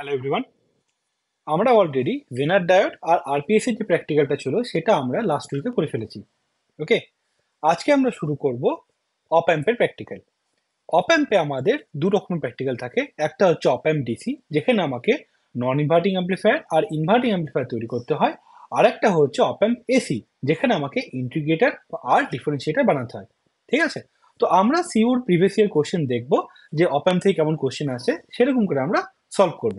Hello everyone. আমরা already জেনার diode আর RPS এর যে প্র্যাকটিক্যালটা ছিল সেটা আমরা লাস্ট উইকে করে ফেলেছি। ওকে, আজকে আমরা শুরু করব অপ অ্যাম্পের প্র্যাকটিক্যাল। অপ অ্যাম্পে আমাদের দু রকমের প্র্যাকটিক্যাল থাকে। একটা হচ্ছে অপ অ্যাম্প ডিসি, যেখানে আমাকে নন ইনভার্টিং অ্যাম্পলিফায়ার আর ইনভার্টিং অ্যাম্পলিফায়ার তৈরি করতে হয়। আর একটা হচ্ছে অপ অ্যাম্প এসি, যেখানে আমাকে ইন্টিগ্রেটার আর ডিফারেন্সিয়েটার বানাতে হয়। ঠিক আছে, তো আমরা সিউর প্রিভিয়াস ইয়ার কোশ্চেন দেখবো যে অপ অ্যাম্প থেকে কেমন কোশ্চেন আসে, সেরকম করে আমরা সলভ করব।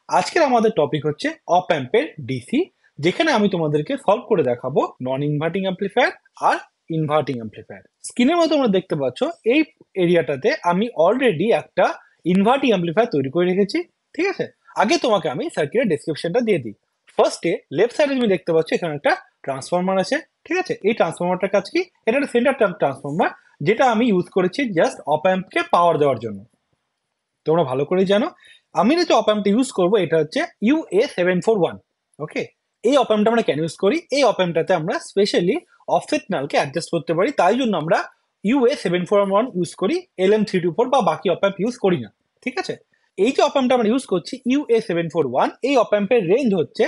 আজকের আমাদের টপিক হচ্ছে অপ অ্যাম্পের ডিসি, যেখানে আমি তোমাদেরকে সলভ করে দেখাবো নন ইনভার্টিং অ্যাম্পলিফায়ার আর ইনভার্টিং অ্যাম্পলিফায়ার। স্ক্রিনের মধ্যে তোমরা দেখতে পাচ্ছ এই এরিয়াটাতে আমি অলরেডি একটা ইনভার্টিং অ্যাম্পলিফায়ার তৈরি করে রেখেছি। ঠিক আছে, আগে তোমাকে আমি সার্কিটের ডেসক্রিপশনটা দিয়ে দিই। ফার্স্টে লেফট সাইডে তুমি দেখতে পাচ্ছ এখানে একটা ট্রান্সফরমার আছে। ঠিক আছে, এই ট্রান্সফরমারটার কাজ কি? এটা একটা সেন্টার ট্রান্সফরমার, যেটা আমি ইউজ করেছি জাস্ট অপ অ্যাম্পকে পাওয়ার দেওয়ার জন্য। তোমরা ভালো করে জানো আমি যে অপ অ্যাম্পটা ইউজ করবো এটা হচ্ছে UA741। ওকে, এই অপ অ্যাম্পটা আমরা কেন ইউজ করি? এই অপ অ্যাম্পটাতে আমরা স্পেশালি অফসেট নালকে অ্যাডজাস্ট করতে পারি, তাই জন্য আমরা UA741 ইউজ করি, LM324 বা বাকি অপ অ্যাম্প ইউজ করি না। ঠিক আছে, এই যে অপ অ্যাম্পটা আমরা ইউজ করছি UA741, এই অপ অ্যাম্পের রেঞ্জ হচ্ছে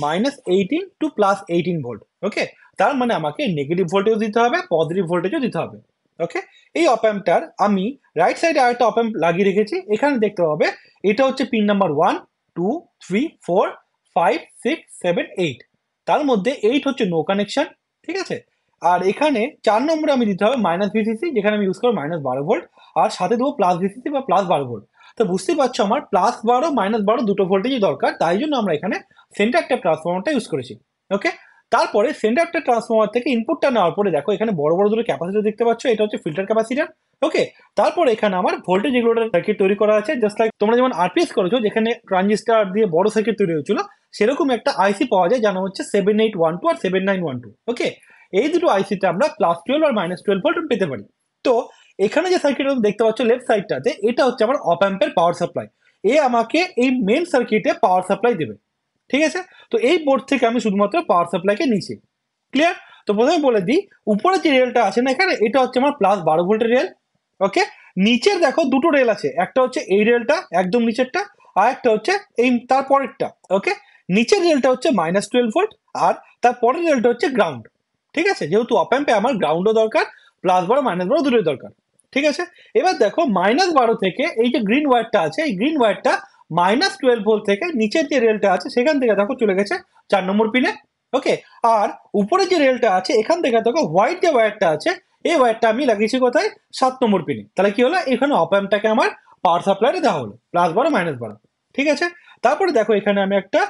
-18 টু +18 ভোল্ট। ওকে, তার মানে আমাকে নেগেটিভ ভোল্টেজ দিতে হবে, পজিটিভ ভোল্টেজও দিতে হবে। ওকে, এই অপ অ্যাম্পটার আমি রাইট সাইডে আরেকটা অপ অ্যাম্প লাগিয়ে রেখেছি। এখানে দেখতে হবে এটা হচ্ছে পিন নাম্বার 1, 2, 3, 4, 5, 6, 7, 8। তার মধ্যে 8 হচ্ছে নো কানেকশন। ঠিক আছে, আর এখানে 4 নম্বরে আমি দিতে হবে -VCC, যেখানে আমি ইউজ করবো -12 ভোল্ট, আর সাথে দেবো +VCC বা +12 ভোল্ট। তো বুঝতেই পারছো আমার +12 -12 দুটো ভোল্টেজই দরকার, তাই জন্য আমরা এখানে সেন্টার ট্যাপ ট্রান্সফরমারটা ইউজ করেছি। ওকে, তারপরে সেন্টার ট্যাপ ট্রান্সফরমার থেকে ইনপুটটা নেওয়ার পরে দেখো এখানে বড় বড় দুটো ক্যাপাসিটর দেখতে পাচ্ছ, এটা হচ্ছে ফিল্টার ক্যাপাসিটর। ওকে, তারপর এখানে আমার ভোল্টেজ রেগুলেটর সার্কিট তৈরি করা আছে, জাস্ট লাইক তোমরা যেমন আরপিএস করেছো, যেখানে ট্রানজিস্টার দিয়ে বড় সার্কিট তৈরি হয়েছিল, সেরকম একটা আইসি পাওয়া যায় যার নাম হচ্ছে 7812 আর 7912। ওকে, এই দুটো আইসিতে আমরা +12 আর -12 ভোল্ট পেতে পারি। তো এখানে যে সার্কিট দেখতে পাচ্ছ লেফট সাইডটাতে, এটা হচ্ছে আমার অপ অ্যাম্পের পাওয়ার সাপ্লাই। এ আমাকে এই মেন সার্কিটে পাওয়ার সাপ্লাই দেবে। ঠিক আছে, তো এই বোর্ড থেকে আমি শুধুমাত্র পাওয়ার সাপ্লাইকে নিচ্ছি। ক্লিয়ার? তো প্রথমে বলে দিই, উপরে যে রেলটা আছে না এখানে, এটা হচ্ছে আমার +12 ভোল্টের রেল। ওকে, নিচের দেখো দুটো রেল আছে, একটা হচ্ছে এই রেলটা একদম নিচেরটা, আর একটা হচ্ছে এই তার পরেরটা। ওকে, নিচের রেলটা হচ্ছে -12 ভোল্ট, আর তার পরের রেলটা হচ্ছে গ্রাউন্ড। ঠিক আছে, যেহেতু অপ অ্যাম্পে আমার গ্রাউন্ডও দরকার, +12 -12 দুটোই দরকার। ঠিক আছে, এবার দেখো -12 থেকে এই যে গ্রিন ওয়্যারটা আছে, এই গ্রিন ওয়্যারটা -12 ভোল্ট থেকে নিচের যে রেলটা আছে সেখান থেকে দেখো চলে গেছে 4 নম্বর পিনে। ওকে, আর উপরে যে রেলটা আছে এখান থেকে দেখো হোয়াইট যে ওয়্যারটা আছে, এই ওয়্যারটা আমি লাগিয়েছি কোথায়? 7 নম্বর পিনে। তাহলে কি হলো? এখানে অপ অ্যাম্পটাকে আমার পাওয়ার সাপ্লাইটা দেওয়া হলো +12 -12। ঠিক আছে, তারপরে দেখো এখানে আমি একটা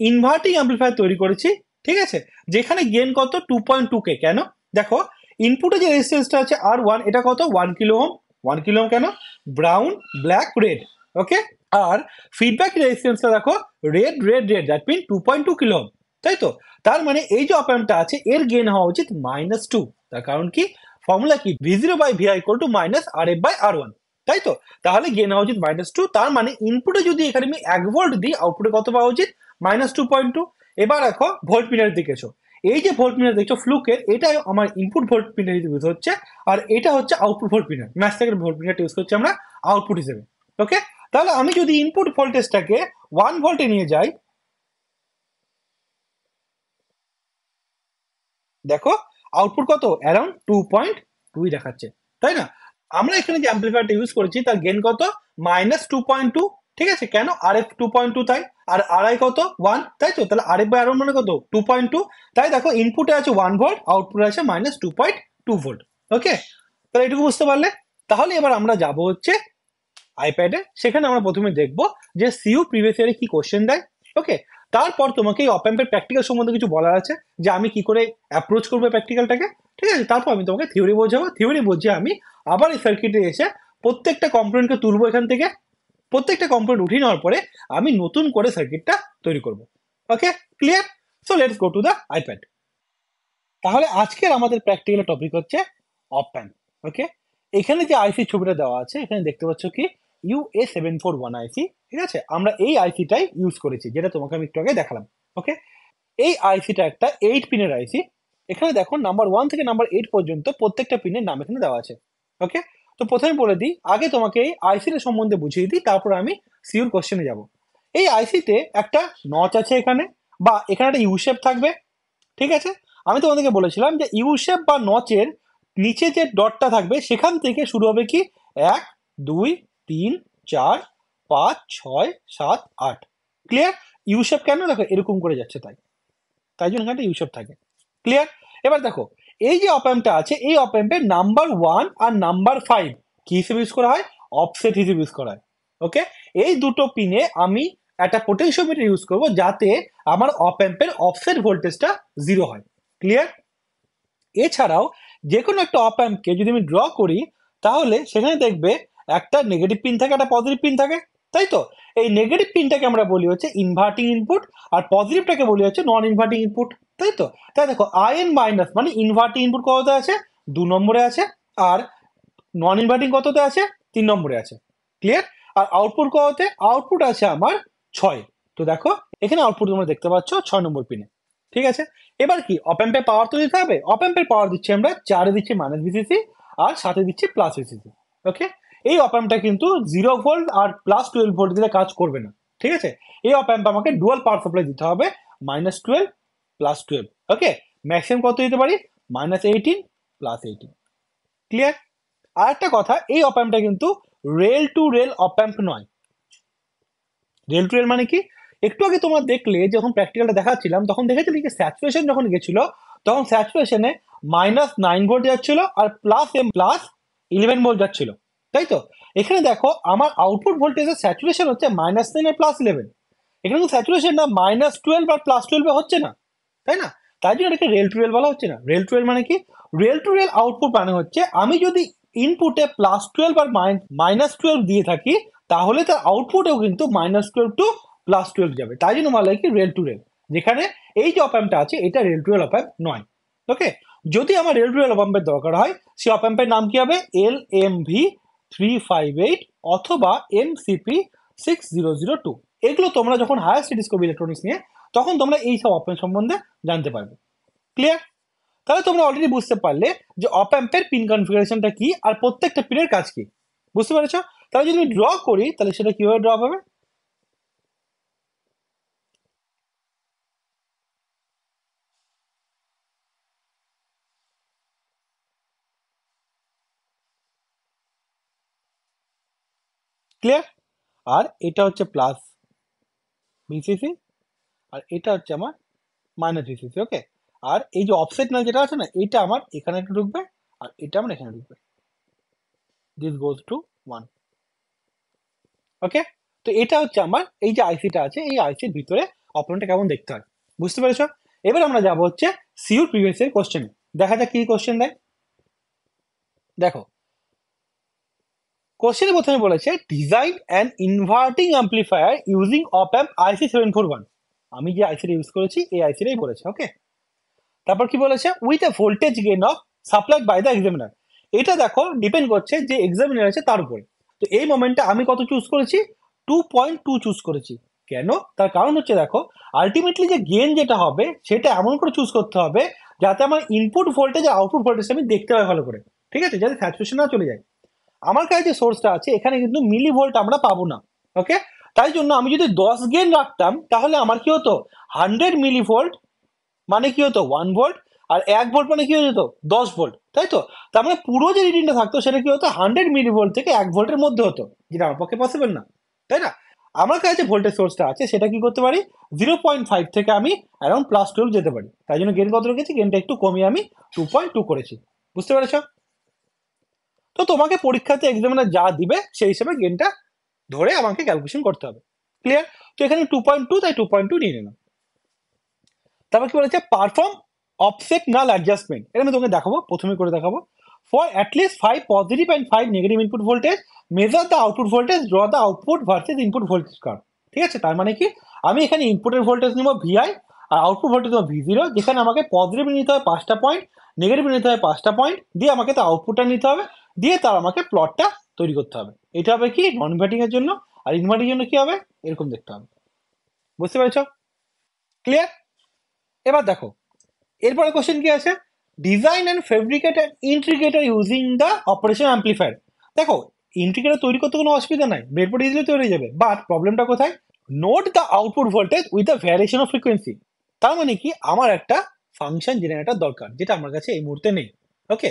ইনভার্টিং অ্যাম্পলিফায়ার তৈরি করেছি। ঠিক আছে, যেখানে গেন কত? 2.2K। কেন? দেখো ইনপুটে যে রেজিস্ট্যান্সটা আছে R1, এটা কত? 1 কিলো ওহম। 1 কিলো ওহম কেন? Brown, black, red. ওকে, আর ফিডব্যাক রেজিস্ট্যান্সটা দেখো red red red, that mean 2.2 kilo ohm. তাই তো? তার মানে এই যে অপ অ্যাম্পটা আছে এর গেন হওয়া উচিত -2। তার কারণ কি? ফর্মুলা কি? V0/Vi = -RF/R1। তাই তো? তাহলে গেন হওয়া উচিত -2। তার মানে ইনপুটে যদি এখানে আমি 1 ভোল্ট দিই, আউটপুটে কত পাওয়া উচিত? -2.2। এবার দেখো ভোল্ট মিটার দিকে এসো। এই যে ভোল্ট মিটার দেখছো ফ্লুকের, এটা আমার ইনপুট ভোল্ট মিটার ইউজ হচ্ছে, আর এটা হচ্ছে আউটপুট ভোল্ট মিটার। ম্যাচটাকের ভোল্ট মিটারটা ইউজ করছি আমরা আউটপুট হিসেবে। ওকে, তাহলে আমি যদি ইনপুট ভোল্টেজটাকে 1 ভোল্টে নিয়ে যাই, দেখো আউটপুট কত? অ্যারাউন্ড 2.2 দেখাচ্ছে, তাই না? আমরা এখানে যে অ্যাম্পলিফায়ারটা ইউজ করেছি তার গেন কত? -2.2। ঠিক আছে, কেন? RF 2.2, তাই। আর আরআই কত? 1, তাই তো? তাহলে RF/R1 মানে কত? 2.2। তাই দেখো ইনপুটে আছে 1 ভোল্ট, আউটপুটে আছে -2.2 ভোল্ট। ওকে, তাহলে এটুকু বুঝতে পারলে? তাহলে এবার আমরা যাব হচ্ছে আইপ্যাডে, সেখানে আমরা প্রথমে দেখবো যে সিইউ প্রিভিয়াস ইয়ারে কি কোশ্চেন দেয়। ওকে, তারপর তোমাকে এই অপ অ্যাম্পের প্র্যাকটিক্যাল সম্বন্ধে কিছু বলার আছে, যে আমি কি করে অ্যাপ্রোচ করবো প্র্যাকটিক্যালটাকে। ঠিক আছে, তারপর আমি তোমাকে থিওরি বোঝাবো, থিওরি বুঝিয়ে আমি আবার এই সার্কিটে এসে প্রত্যেকটা কম্পোনেন্টকে তুলবো এখান থেকে। প্রত্যেকটা কম্পোনেন্ট উঠিয়ে নেওয়ার পরে আমি নতুন করে সার্কিটটা তৈরি করব। Okay, clear? So let's go to the iPad. তাহলে আজকের আমাদের প্র্যাকটিক্যাল টপিক হচ্ছে অপ অ্যাম্প। ওকে, এখানে যে আইসি ছবিটা দেওয়া আছে এখানে দেখতে পাচ্ছ কি? UA741 আইসি। ঠিক আছে, আমরা এই আইসিটাই ইউজ করেছি, যেটা তোমাকে আমি একটু আগে দেখালাম। ওকে, এই আইসিটা একটা 8 পিনের আইসি। এখানে দেখো নাম্বার 1 থেকে নাম্বার 8 পর্যন্ত প্রত্যেকটা পিনের নাম এখানে দেওয়া আছে। ওকে, তো প্রথমে বলে দিই, আগে তোমাকে এই আইসিটা সম্বন্ধে বুঝিয়ে দিই, তারপর আমি সিউর কোশ্চেনে যাব। এই আইসিতে একটা নচ আছে এখানে, বা এখানে একটা ইউ শেপ থাকবে, ঠিক আছে। আমি তোমাদেরকে বলেছিলাম যে ইউ শেপ বা নচের নিচে যে ডটটা থাকবে সেখান থেকে শুরু হবে কি 1 2 3 4 5 6 7 8। ক্লিয়ার? ইউ শেপ কেন? দেখো এরকম করে যাচ্ছে, তাই তাই জন্য এখানে ইউ শেপ থাকে। ক্লিয়ার? এবার দেখো এই যে অপ্যাম্পটা আছে, এই অপ্যাম্পের নাম্বার 1 আর নাম্বার 5 কি হিসেবে ইউজ করা হয়? অফসেট হিসেবে ইউজ করা হয়। ওকে, এই দুটো পিনে আমি একটা পোটেনশিওমিটার ইউজ করব যাতে আমার অপ্যাম্পের অফসেট ভোল্টেজটা 0 হয়। ক্লিয়ার? এছাড়াও যে কোনো একটা অপ অ্যাম্পকে যদি আমি ড্র করি তাহলে সেখানে দেখবে একটা নেগেটিভ পিন থাকে, একটা পজিটিভ পিন থাকে, তাই তো? এই নেগেটিভ পিনটাকে আমরা বলি হচ্ছে ইনভার্টিং ইনপুট, আর পজিটিভটাকে বলি হচ্ছে নন ইনভার্টিং ইনপুট, তাই তো? তাই দেখো আইএন মাইনাস মানে ইনভার্টিং ইনপুট কততে আছে? 2 নম্বরে আছে। আর নন ইনভার্টিং কততে আছে? 3 নম্বরে আছে। ক্লিয়ার? আর আউটপুট কততে? আউটপুট আছে আমার 6। তো দেখো এখানে আউটপুট তোমরা দেখতে পাচ্ছ 6 নম্বর পিনে। ঠিক আছে, এবার কি অপ্যাম্পের পাওয়ার তো দিতে হবে। অপ্যাম্পের পাওয়ার দিচ্ছি আমরা 4 দিচ্ছি মাইনাস ভিসিসি, আর 7 দিচ্ছি প্লাস ভিসিসি। ওকে, এই অপ্যাম্পটা কিন্তু 0 ভোল্ট আর প্লাস 12 ভোল্ট দিলে কাজ করবে না। ঠিক আছে, এই অপ্যাম্প আমাকে ডুয়াল পাওয়ার সাপ্লাই দিতে হবে, -12 +12। ওকে, ম্যাক্সিমাম কত দিতে পারি? -18 +18। ক্লিয়ার? আর একটা কথা, এই অপ্যাম্পটা কিন্তু রেল টু রেল অপ্যাম্প নয়। রেল টু রেল মানে কি? একটু আগে তোমরা দেখলে যখন প্র্যাকটিক্যালটা দেখাচ্ছিলাম তখন দেখেছিলে যে স্যাচুরেশন যখন গেছিল তখন স্যাচুরেশনে -9 ভোল্ট যাচ্ছিল আর +11 ভোল্ট যাচ্ছিল, তাই তো? এখানে দেখো আমার আউটপুট ভোল্টেজের স্যাচুরেশন হচ্ছে -9 আর +11। এখানে কিন্তু স্যাচুরেশন না -12 আর +12 হচ্ছে না, তাই না? তাই জন্য এটাকে রেল টু রেল বলা হচ্ছে না। রেল টু রেল মানে কি? রেল টু রেল আউটপুট মানে হচ্ছে আমি যদি ইনপুটে +12 আর -12 দিয়ে থাকি তাহলে তার আউটপুটেও কিন্তু -12 টু +12 যাবে। তাই জন্য বলা হয় কি রেল টু রেল। যেখানে এই যে অপ্যাম্পটা আছে এটা রেল টু রেল অপ্যাম্প নয়। ওকে, যদি আমার রেল টু রেল অপ্যাম্পের দরকার হয় সেই অপ্যাম্পের নাম কি হবে? LMV358 অথবা MCP6002। এগুলো তোমরা যখন হায়ার স্টাডিজ করবে ইলেকট্রনিক্স নিয়ে তখন তোমরা এই সব অপ্যাম্প সম্বন্ধে জানতে পারবে। ক্লিয়ার? তাহলে তোমরা অলরেডি বুঝতে পারলে যে অপ অ্যাম্পের পিন কনফিগারেশনটা কি আর প্রত্যেকটা পিনের কাজ কি। বুঝতে পেরেছো? তাহলে যদি আমি ড্র করি তাহলে সেটা কিভাবে ড্র হবে? ক্লিয়ার? আর এটা হচ্ছে প্লাস ভিসিসি আর এটা হচ্ছে আমার মাইনাস ভিসিসি। ওকে, আর এই যে অফসেট না যেটা আছে না এটা আমার এখানে একটু ঢুকবে আর এটা আমার এখানে ঢুকবে। This goes to 1। ওকে, তো এটা হচ্ছে আমার এই যে আইসিটা আছে এই আইসির ভিতরে অপারেশনটা কেমন দেখতে হয়। বুঝতে পেরেছো? এবার আমরা যাবো হচ্ছে সিউর প্রিভিয়াস এর কোশ্চেনে। দেখা যাক কি কোশ্চেন দেয়। দেখো কোশ্চেনে প্রথমে বলেছে design an inverting amplifier using অপ অ্যাম্প IC741। আমি যে আইসিটা ইউজ করেছি এই আইসিটাই বলেছে। ওকে, তারপর কি বলেছে? With a voltage gain of supplied by the examiner. এটা দেখো ডিপেন্ড করছে যে এক্সামিনার আছে তার উপরে। তো এই মোমেন্টে আমি কত চুজ করেছি? 2.2 চুজ করেছি। কেন? তার কারণ হচ্ছে দেখো আলটিমেটলি যে গেইন যেটা হবে সেটা এমন করে চুজ করতে হবে যাতে আমার ইনপুট ভোল্টেজ আর আউটপুট ভোল্টেজ আমি দেখতে পাই ভালো করে। ঠিক আছে, যাতে স্যাচুরেশন না চলে যায়। আমার কাছে যে সোর্সটা আছে এখানে কিন্তু মিলি ভোল্ট আমরা পাবো না। ওকে, তাই জন্য আমি যদি 10 গেইন রাখতাম তাহলে আমার কি হতো? 100 মিলি ভোল্ট মানে কি হতো? 1 ভোল্ট। আর 1 ভোল্ট মানে কি হয়ে যেত? 10 ভোল্ট, তাই তো? তার মানে পুরো যে রিডিংটা থাকতো সেটা কি হতো? 100 মিলি ভোল্ট থেকে 1 ভোল্টের মধ্যে হতো, যেটা আমার পক্ষে পসিবল না, তাই না? আমার কাছে যে ভোল্টেজ সোর্সটা আছে সেটা কি করতে পারি? 0.5 থেকে আমি অ্যারাউন্ড +12 যেতে পারি। তাই জন্য গেন কত রেখেছি? গেনটা একটু কমিয়ে আমি 2.2 করেছি। বুঝতে পেরেছো? তো তোমাকে পরীক্ষাতে এক্সামিনার যা দিবে সেই হিসেবে গেনটা ধরে আমাকে ক্যালকুলেশন করতে হবে। ক্লিয়ার? তো এখানে 2.2 তাই 2.2 নিয়ে নিলাম। তারপর কি বলেছে? পারফর্ম অফসেট নাল অ্যাডজাস্টমেন্ট। এটা আমি তোমাকে দেখাবো, প্রথমে করে দেখাবো। For at least 5 positive and 5 negative input voltage measure the output voltage, draw the output versus input voltage curve. ঠিক আছে, তার মানে কি আমি এখানে ইনপুটের ভোল্টেজ নেবো VI আর আউটপুট ভোল্টেজ নেবো V0, যেখানে আমাকে পজিটিভ নিতে হবে 5টা পয়েন্ট, নেগেটিভ নিতে হবে 5টা পয়েন্ট, দিয়ে আমাকে তার আউটপুটটা নিতে হবে, দিয়ে তার আমাকে প্লটটা তৈরি করতে হবে। এটা হবে কি নন ইনভার্টিং এর জন্য, আর ইনভার্টিং এর জন্য কি হবে? এরকম দেখতে হবে। বুঝতে পেরেছো? ক্লিয়ার? এবার দেখো এরপরে কোশ্চেন কি আছে? Design and fabricate and integrator using the operation amplifier. দেখো ইন্টিগ্রেটর তৈরি করতে কোনো অসুবিধা নাই, ব্রেডবোর্ড ইজিলি তৈরি হয়ে যাবে। বাট প্রবলেমটা কোথায়? Note the output voltage with the variation of frequency. তার মানে কি আমার একটা ফাংশন জেনারেটর দরকার, যেটা আমার কাছে এই মুহূর্তে নেই। ওকে,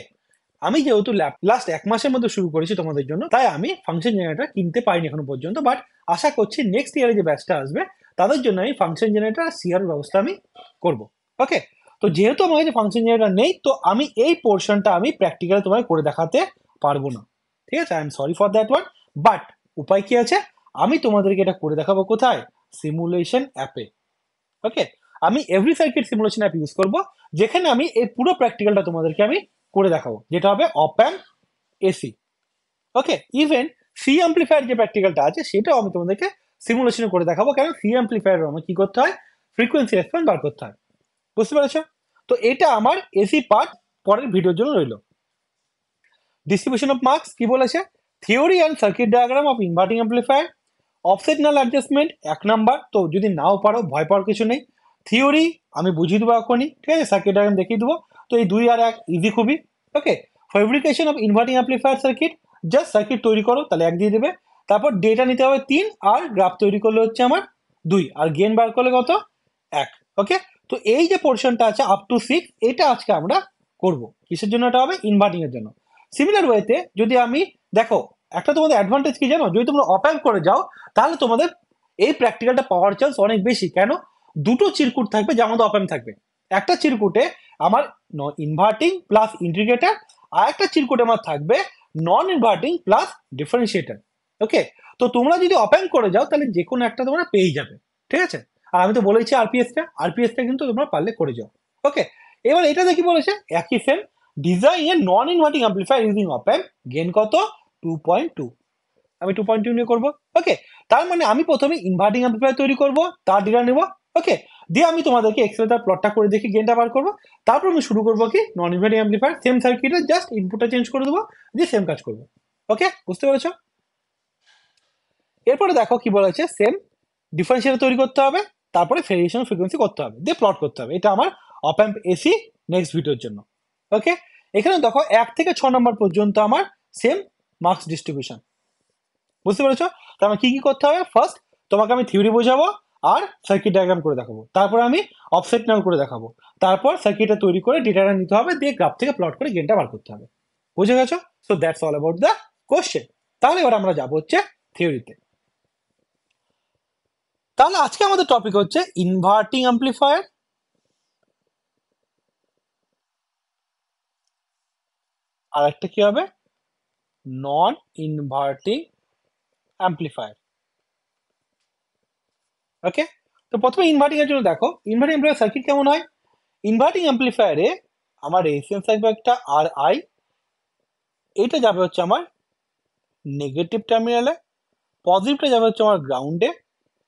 আমি যেহেতু লাস্ট 1 মাসের মধ্যে শুরু করেছি তোমাদের জন্য, তাই আমি ফাংশন জেনারেটর কিনতে পারিনি এখনো পর্যন্ত, বাট আশা করছি নেক্সট ইয়ারে যে ব্যাচটা আসবে তাদের জন্য আমি ফাংশন জেনারেটর আর সিআর ব্যবস্থা আমি করব। ওকে, তো যেহেতু আমার কাছে ফাংশন জেনারেটর নেই, তো আমি এই পোর্শনটা আমি প্র্যাকটিক্যালি তোমায় করে দেখাতে পারবো না। ঠিক আছে, I am sorry for that one. But উপায় কি আছে, আমি তোমাদেরকে এটা করে দেখাবো কোথায়, সিমুলেশন অ্যাপে। ওকে, আমি every circuit simulation app use করব, যেখানে আমি এই পুরো প্র্যাকটিক্যালটা তোমাদেরকে আমি করে দেখাবো, যেটা হবে অপ অ্যাম্প এসি। ওকে, ইভেন সি অ্যাম্পলিফায়ার যে প্র্যাকটিক্যালটা আছে সেটাও আমি তোমাদেরকে সিমুলেশনে করে দেখাবো, কারণ সি অ্যাম্পলিফায়ার আমার কি করতে হয়, ফ্রিকোয়েন্সি রেসপন্স বার করতে হয়। বুঝতে পেরেছো? তো এটা আমার এসি পার্ট পরের ভিডিওর জন্য রইল। ডিস্ট্রিবিউশন অফ মার্কস কি বলেছে, theory and circuit diagram of inverting amplifier, offset null adjustment 1 number. তো যদি নাও পারো ভয় পাওয়ার কিছু নেই, থিওরি আমি বুঝিয়ে দেবো এখনই, ঠিক আছে, সার্কিট ডায়াগ্রাম দেখিয়ে দেবো। তো এই 2 আর 1 ইজি খুবই। Okay, fabrication of inverting amplifier circuit, just circuit তৈরি করো, তাহলে 1 দিয়ে দেবে। তারপর ডেটা নিতে হবে 3, আর গ্রাফ তৈরি করলে হচ্ছে আমার 2, আর গেন বার করলে কত, 1। ওকে, তো এই যে পোর্শনটা আছে আপ টু 6, এটা আজকে আমরা করব। কিসের জন্য এটা হবে, ইনভার্টিং এর জন্য। সিমিলার ওয়েতে যদি আমি দেখো, একটা তোমাদের অ্যাডভান্টেজ কি জানো, যদি তোমরা অপ অ্যাম্প করে যাও তাহলে তোমাদের এই প্র্যাকটিক্যালটা পাওয়ার চান্স অনেক বেশি। কেন, দুটো চিরকুট থাকবে যার মধ্যে অপ অ্যাম্প থাকবে। একটা চিরকুটে আমার ইনভার্টিং প্লাস ইন্টিগ্রেটার, আর একটা চিরকুটে আমার থাকবে নন ইনভার্টিং প্লাস ডিফারেন্সিয়েটার। ওকে, তো তোমরা যদি অপ অ্যাম্প করে যাও তাহলে যে কোনো একটা তোমরা পেয়ে যাবে। ঠিক আছে, আর আমি তো বলেছি আরপিএসটা কিন্তু তোমরা পারলে করে যাও। ওকে, এবার এটা দেখি বলেছে একই সেম, ডিজাইন এ নন ইনভার্টিং অ্যাম্পলিফায়ার ইউজিং অপ অ্যাম্প, গেন কত, 2.2। আমি 2.2 নিয়ে করবো। ওকে, তার মানে আমি প্রথমে ইনভার্টিং অ্যাম্পলিফায়ার তৈরি করব, তার ডিটা নেব। ওকে, দিয়ে আমি তোমাদেরকে এক্সেলে তার প্লটটা করে দেখি, গেনটা বার করবো। তারপর আমি শুরু করবো কি, নন ইনভার্টিং অ্যাম্পলিফায়ার সেম সার্কিটে জাস্ট ইনপুটটা চেঞ্জ করে দেবো, দিয়ে সেম কাজ করবো। ওকে, বুঝতে পেরেছো? এরপরে দেখো কি বলেছে, সেম ডিফারেন্সিয়েটর তৈরি করতে হবে, তারপরে ভেরিয়েশন ফ্রিকোয়েন্সি করতে হবে, দিয়ে প্লট করতে হবে। এটা আমার অপ অ্যাম্প এসি নেক্সট ভিডিওর জন্য। ওকে, এখানে দেখো 1 থেকে 6 নম্বর পর্যন্ত আমার সেম মার্কস ডিস্ট্রিবিউশন। বুঝতে পেরেছো? তো আমার কি কি করতে হবে, ফার্স্ট তোমাকে আমি থিওরি বোঝাবো আর সার্কিট ডায়াগ্রাম করে দেখাবো, তারপর আমি অফসেট নাল করে দেখাবো, তারপর সার্কিটটা তৈরি করে ডেটাটা নিতে হবে, দিয়ে গ্রাফ থেকে প্লট করে গেনটা বার করতে হবে। বুঝে গেছো? So that's all about the question. তাহলে এবার আমরা যাবো হচ্ছে থিওরিতে। তাহলে আজকে আমাদের টপিক হচ্ছে ইনভার্টিং অ্যাম্পলিফায়ার, আর একটা কি হবে, নন ইনভার্টিং অ্যাম্পলিফায়ার। ওকে, তো প্রথমে ইনভার্টিং এর জন্য দেখো ইনভার্টিং অ্যাম্পলিফায়ার সার্কিট কেমন হয়। ইনভার্টিং অ্যাম্পলিফায়ারে আমার রেজিস্ট্যান্স থাকবে একটা আর আই, এইটা যাবে হচ্ছে আমার নেগেটিভ টার্মিনালে, পজিটিভটা যাবে হচ্ছে আমার গ্রাউন্ডে।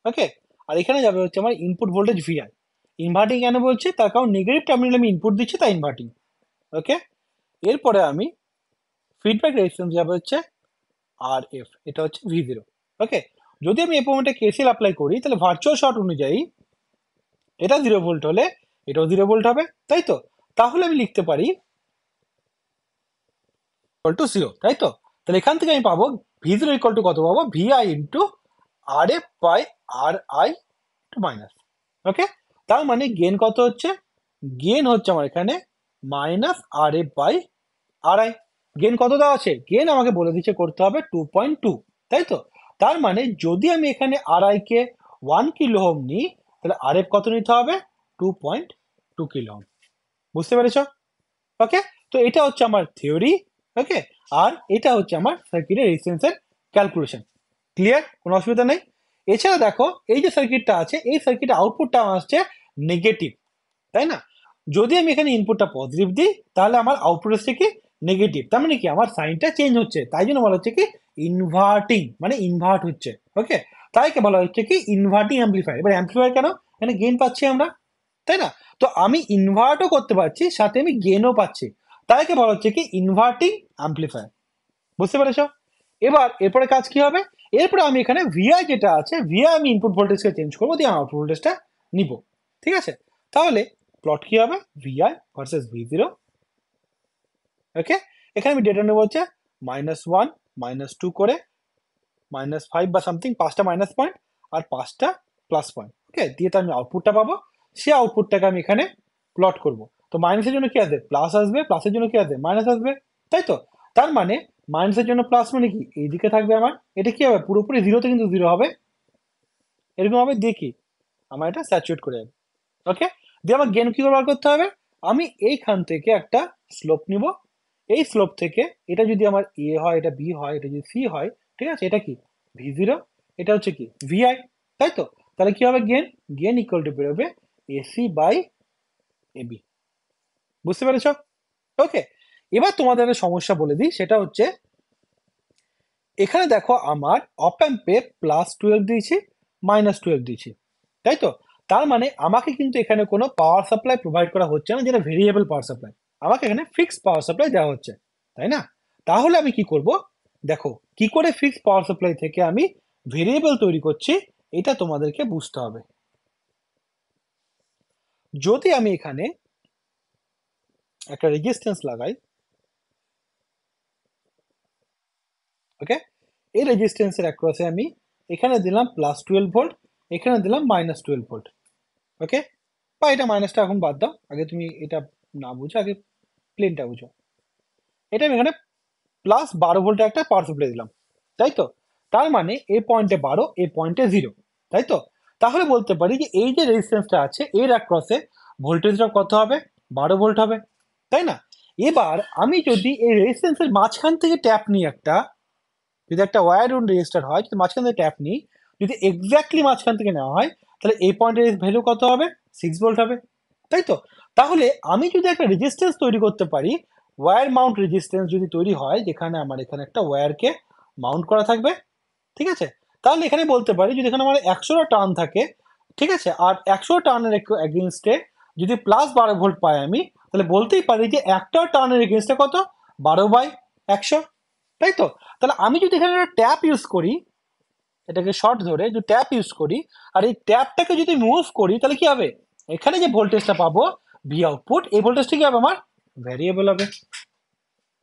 ওকে, আর এখানে যাবে হচ্ছে আমার ইনপুট ভোল্টেজ ভিআই। ইনভার্টিং কেন বলছি, তার কারণ নেগেটিভ টার্মিনালে আমি ইনপুট দিচ্ছি, তাই ইনভার্টিং। ওকে, এরপরে আমি ফিডব্যাক রেজিস্ট্যান্স যাবে হচ্ছে আর এফ, এটা হচ্ছে ভি জিরো। ওকে, যদি আমি এই পয়েন্টে কেসিএল অ্যাপ্লাই করি, তাহলে ভার্চুয়াল শর্ট অনুযায়ী এটা 0 ভোল্ট হলে এটাও 0 ভোল্ট হবে, তাই তো? তাহলে আমি লিখতে পারি ইকুয়াল টু 0, তাই তো? তাহলে এখান থেকে আমি পাবো ভি জিরো ইকুয়াল টু কত পাবো, VI into R F by R I to minus. Okay, তার মানে গেন কত হচ্ছে, গেন হচ্ছে আমার এখানে minus R F by R I. Gain কত দেওয়া আছে, গেন আমাকে বলে দিচ্ছে করতে হবে 2.2, তাই তো? তার মানে যদি আমি এখানে আর আই কে 1 কিলো ওহম নিই, তাহলে আর এফ কত নিতে হবে, 2.2 কিলো ওহম। বুঝতে পেরেছো? ওকে, তো এটা হচ্ছে আমার থিওরি। ওকে, আর এটা হচ্ছে আমার সার্কিটের রেজিস্ট্যান্সের ক্যালকুলেশন। ক্লিয়ার, কোনো অসুবিধা নেই। এছাড়া দেখো এই যে সার্কিটটা আছে, এই সার্কিটের আউটপুটটা আসছে নেগেটিভ, তাই না? যদি আমি এখানে ইনপুটটা পজিটিভ দিই, তাহলে আমার আউটপুট আসছে কি, নেগেটিভ। তার মানে কি আমার সাইনটা চেঞ্জ হচ্ছে, তাই জন্য বলা হচ্ছে কি ইনভার্টিং, মানে ইনভার্ট হচ্ছে। ওকে, তাই কে বলা হচ্ছে কি ইনভার্টিং অ্যাম্পলিফায়ার। এবার অ্যাম্পলিফায়ার কেন, এখানে গেইন পাচ্ছি আমরা, তাই না? তো আমি ইনভার্টও করতে পারছি, সাথে আমি গেনও পাচ্ছি, তাই কে বলা হচ্ছে কি ইনভার্টিং অ্যাম্পলিফায়ার। বুঝতে পেরেছো? এবার এরপরে কাজ কি হবে, এরপরে আমি এখানে ভিআই যেটা আছে, ভিআই আমি ইনপুট ভোল্টেজকে চেঞ্জ করবো, দিয়ে আউটপুট ভোল্টেজটা নিব। ঠিক আছে, তাহলে প্লট কি হবে, ভিআই ভার্সেস ভি জিরো। ওকে, এখানে আমি ডেটা নেবো হচ্ছে -1 -2 করে -5 বা সামথিং, 5টা মাইনাস পয়েন্ট, আর 5টা প্লাস পয়েন্ট। ওকে, দিয়ে তো আমি আউটপুটটা পাবো, সেই আউটপুটটাকে আমি এখানে প্লট করব। তো মাইনাসের জন্য কি আসবে? প্লাস আসবে, প্লাসের জন্য কি আসবে? মাইনাস আসবে, তাই তো? তার মানে মাইনাসের জন্য প্লাস মানে কি এইদিকে থাকবে আমার, এটা কি হবে? পুরোপুরি জিরোতে কিন্তু জিরো হবে, এরকম হবে, দিয়ে কি আমার এটা স্যাচুরেট করে যাবে। ওকে, দিয়ে আমার গেন কি করে বার করতে হবে? আমি এইখান থেকে একটা স্লোপ নিব, এই স্লোপ থেকে এটা যদি আমার এ হয়, এটা বি হয়, এটা যদি সি হয়, ঠিক আছে, এটা কি ভি0, এটা হচ্ছে কি ভিআই, তাই তো? তাহলে কি হবে? গেন, গেন ইকুয়াল টু বেরোবে এসি বাই এবি। বুঝতে পেরেছ? ওকে, এবার তোমাদের একটা সমস্যা বলে দিই, সেটা হচ্ছে এখানে দেখো আমার অপ অ্যাম্পে +12 দিয়েছি, -12 দিয়েছি, তাই তো? তার মানে আমাকে কিন্তু এখানে কোনো পাওয়ার সাপ্লাই প্রোভাইড করা হচ্ছে না, যেটা ভেরিয়েবল পাওয়ার সাপ্লাই। আমাকে এখানে ফিক্সড পাওয়ার সাপ্লাই দেওয়া হচ্ছে, তাই না? তাহলে আমি কি করব? দেখো কি করে ফিক্সড পাওয়ার সাপ্লাই থেকে আমি ভেরিয়েবল তৈরি করছি, এটা তোমাদেরকে বুঝতে হবে। যদি আমি এখানে একটা রেজিস্ট্যান্স লাগাই, ওকে, এই রেজিস্ট্যান্সের অ্যাক্রসে আমি এখানে দিলাম +12 ভোল্ট, এখানে দিলাম -12 ভোল্ট। ওকে, বা এটা মাইনাসটা এখন বাদ দাও, আগে তুমি এটা না বুঝো, আগে প্লেনটা বুঝো। এটা আমি এখানে +12 ভোল্টের একটা পাওয়ার সাপ্লাই দিলাম, তাই তো? তার মানে এই পয়েন্টে 12, এই পয়েন্টে 0, তাই তো? তাহলে বলতে পারি যে এই যে রেজিস্ট্যান্সটা আছে এর অ্যাক্রসে ভোল্টেজটা কত হবে? 12 ভোল্ট হবে, তাই না? এবার আমি যদি এই রেজিস্ট্যান্সের মাঝখান থেকে ট্যাপ নিই একটা, যদি একটা ওয়্যার উন্ড রেজিস্টার হয়, যদি মাঝখান থেকে ট্যাপ নিই, যদি এক্স্যাক্টলি মাঝখান থেকে নেওয়া হয়, তাহলে এই পয়েন্টের ভ্যালু কত হবে? 6 ভোল্ট হবে, তাই তো? তাহলে আমি যদি একটা রেজিস্ট্যান্স তৈরি করতে পারি, ওয়্যার মাউন্ট রেজিস্ট্যান্স যদি তৈরি হয়, যেখানে আমার এখানে একটা ওয়্যারকে মাউন্ট করা থাকবে, ঠিক আছে, তাহলে এখানে বলতে পারি যদি এখানে আমার 100টা টার্ন থাকে, ঠিক আছে, আর 100 টার্নের এগেনস্টে যদি +12 ভোল্ট পাই আমি, তাহলে বলতেই পারি যে একটা টার্নের এগেনস্টে কত? 12/100, তাই তো? তাহলে আমি যদি এখানে একটা ট্যাপ ইউজ করি, এটাকে শর্ট ধরে যদি ট্যাপ ইউজ করি, আর এই ট্যাপটাকে যদি মুভ করি, তাহলে কি হবে? এখানে যে ভোল্টেজটা পাবো ভি আউটপুট, এই ভোল্টেজটা কি হবে? আমার ভ্যারিয়েবল হবে,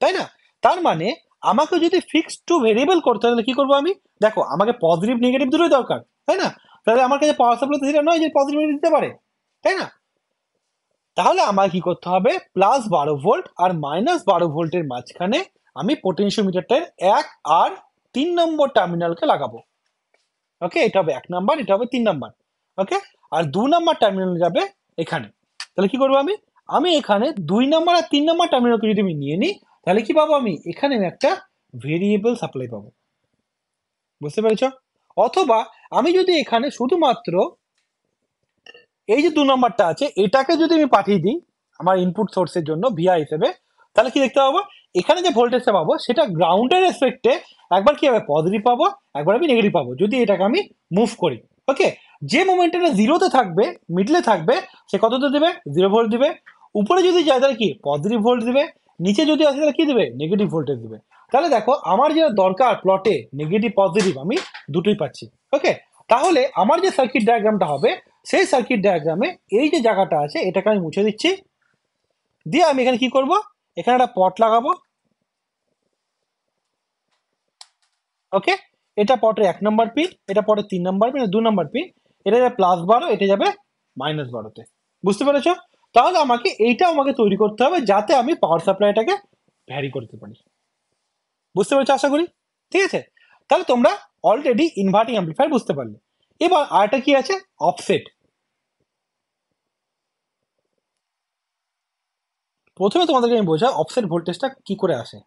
তাই না? তার মানে আমাকে যদি ফিক্সড টু ভেরিয়েবল করতে হয়, তাহলে কি করবো আমি? দেখো আমাকে পজিটিভ নেগেটিভ দুটোই দরকার, তাই না? তাহলে আমার কাছে পাওয়ার সাপ্লাই সেটা নয় যে পজিটিভ নেগেটিভ দিতে পারে, তাই না? তাহলে আমার কি করতে হবে? +12 ভোল্ট আর -12 ভোল্টের মাঝখানে আমি পোটেনশিওমিটারটার 1 আর 3 নম্বর টার্মিনালকে লাগাবো। ওকে, এটা হবে 1 নাম্বার, এটা হবে 3 নাম্বার। ওকে, আর 2 নাম্বার টার্মিনাল যাবে এখানে। তাহলে কি করবো আমি? আমি এখানে 2 নাম্বার আর 3 নাম্বার টার্মিনালকে যদি আমি নিয়ে নিই, তাহলে কি পাবো আমি? এখানে আমি একটা ভেরিয়েবল সাপ্লাই পাবো। বুঝতে পেরেছো? অথবা আমি যদি এখানে শুধুমাত্র এই যে 2 নাম্বারটা আছে এটাকে যদি আমি পাঠিয়ে দিই আমার ইনপুট সোর্সের জন্য ভিআই হিসেবে, তাহলে কি দেখতে পাবো? এখানে যে ভোল্টেজটা পাবো সেটা গ্রাউন্ডের রেসপেক্টে একবার কি হবে? পজিটিভ পাবো, একবার আমি নেগেটিভ পাবো, যদি এটাকে আমি মুভ করি। ওকে, যে মোমেন্টটা জিরোতে থাকবে, মিডলে থাকবে, সে কততে দেবে? 0 ভোল্ট দিবে। উপরে যদি যায় তাহলে কি পজিটিভ ভোল্ট দিবে, নিচে যদি আসে তাহলে কি দিবে? নেগেটিভ ভোল্টেজ দিবে। তাহলে দেখো আমার যেটা দরকার প্লটে নেগেটিভ পজিটিভ আমি দুটোই পাচ্ছি। ওকে, তাহলে আমার যে সার্কিট ডায়াগ্রামটা হবে, সেই সার্কিট ডায়াগ্রামে এই যে জায়গাটা আছে এটাকে আমি মুছে দিচ্ছি, দিয়ে আমি এখানে কি করব? এখানে একটা পট লাগাবো। ওকে, এটা পটের 1 নাম্বার পিন, এটা পটের 3 নাম্বার পিন, 2 নাম্বার পিন, এটা যাবে +12, এটা যাবে -12তে। বুঝতে পেরেছো? তাহলে আমাকে এইটা আমাকে তৈরি করতে হবে যাতে আমি পাওয়ার সাপ্লাইটাকে ভ্যারি করতে পারি। বুঝতে পেরেছো আশা করি? ঠিক আছে, তাহলে তোমরা অলরেডি ইনভার্টিং অ্যাম্পলিফায়ার বুঝতে পারলে। এবার আরেকটা কি আছে? অফসেট। প্রথমে তোমাদেরকে আমি বোঝাই অফসেট ভোল্টেজটা কি করে আসে।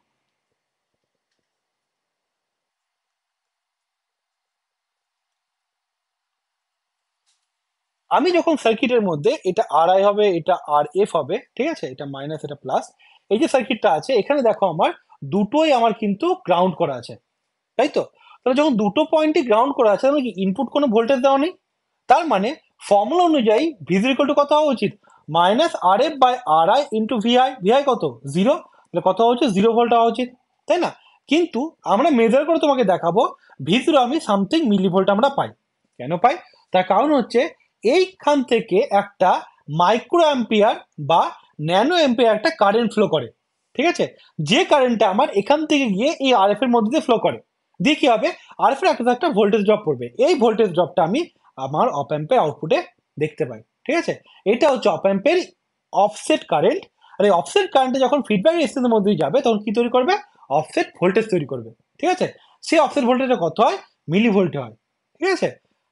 আমি যখন সার্কিটের মধ্যে এটা আর আই হবে, এটা আর এফ হবে, ঠিক আছে, এটা মাইনাস, এটা প্লাস, এই যে সার্কিটটা আছে এখানে দেখো আমার দুটোই আমার কিন্তু গ্রাউন্ড করা আছে, তাই তো? তাহলে যখন দুটো পয়েন্টই গ্রাউন্ড করা আছে, তাহলে কি ইনপুট কোনো ভোল্টেজ দেওয়া নেই? তার মানে ফর্মুলা অনুযায়ী ভিজি ইকুয়াল টু কত হওয়া উচিত? -RF/RI into Vi. ভিআই কত? 0, তাহলে কত হওয়া উচিত? 0 ভোল্ট হওয়া উচিত, তাই না? কিন্তু আমরা মেজার করে তোমাকে দেখাবো V0 আমি সামথিং মিলিভোল্ট আমরা পাই। কেন পাই? তার কারণ হচ্ছে এইখান থেকে একটা মাইক্রো অ্যাম্পিয়ার বা ন্যানো অ্যাম্পিয়ার একটা কারেন্ট ফ্লো করে, ঠিক আছে, যে কারেন্টটা আমার এখান থেকে গিয়ে এই আরএফ এর মধ্যে দিয়ে ফ্লো করে। দিয়ে কি হবে, আরএফ এর একটা ভোল্টেজ ড্রপ পড়বে, এই ভোল্টেজ ড্রপটা আমি আমার অপ অ্যাম্পের আউটপুটে দেখতে পাই। ঠিক আছে, এটা হচ্ছে অপ অ্যাম্পের অফসেট কারেন্ট। আর এই অফসেট কারেন্টে যখন ফিডব্যাক রেজিস্ট্যান্সের মধ্যে যাবে তখন কি তৈরি করবে, অফসেট ভোল্টেজ তৈরি করবে। ঠিক আছে, সেই অফসেট ভোল্টেজটা কত হয়, মিলি ভোল্টে হয়। ঠিক আছে,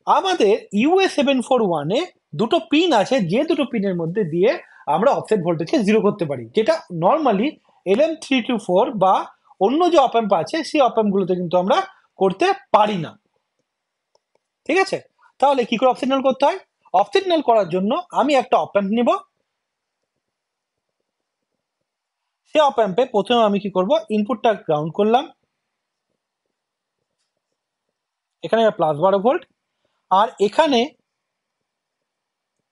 আমাদের ইউএ741-এ দুটো পিন আছে, যে দুটো পিনের মধ্যে দিয়ে আমরা অফসেট ভোল্টেজকে জিরো করতে পারি, যেটা নর্মালি LM324 বা অন্য যে অপ অ্যাম্প আছে সেই অপ অ্যাম্প গুলোতে কিন্তু আমরা করতে পারি না। ঠিক আছে, তাহলে কি করে অফসেট নাল করতে হয়, অফসেট নাল করার জন্য আমি একটা অপ অ্যাম্প নিব। সেই অপ অ্যাম্পে প্রথমে আমি কি করব, ইনপুটটা গ্রাউন্ড করলাম, এখানে +12 ভোল্ট, আর এখানে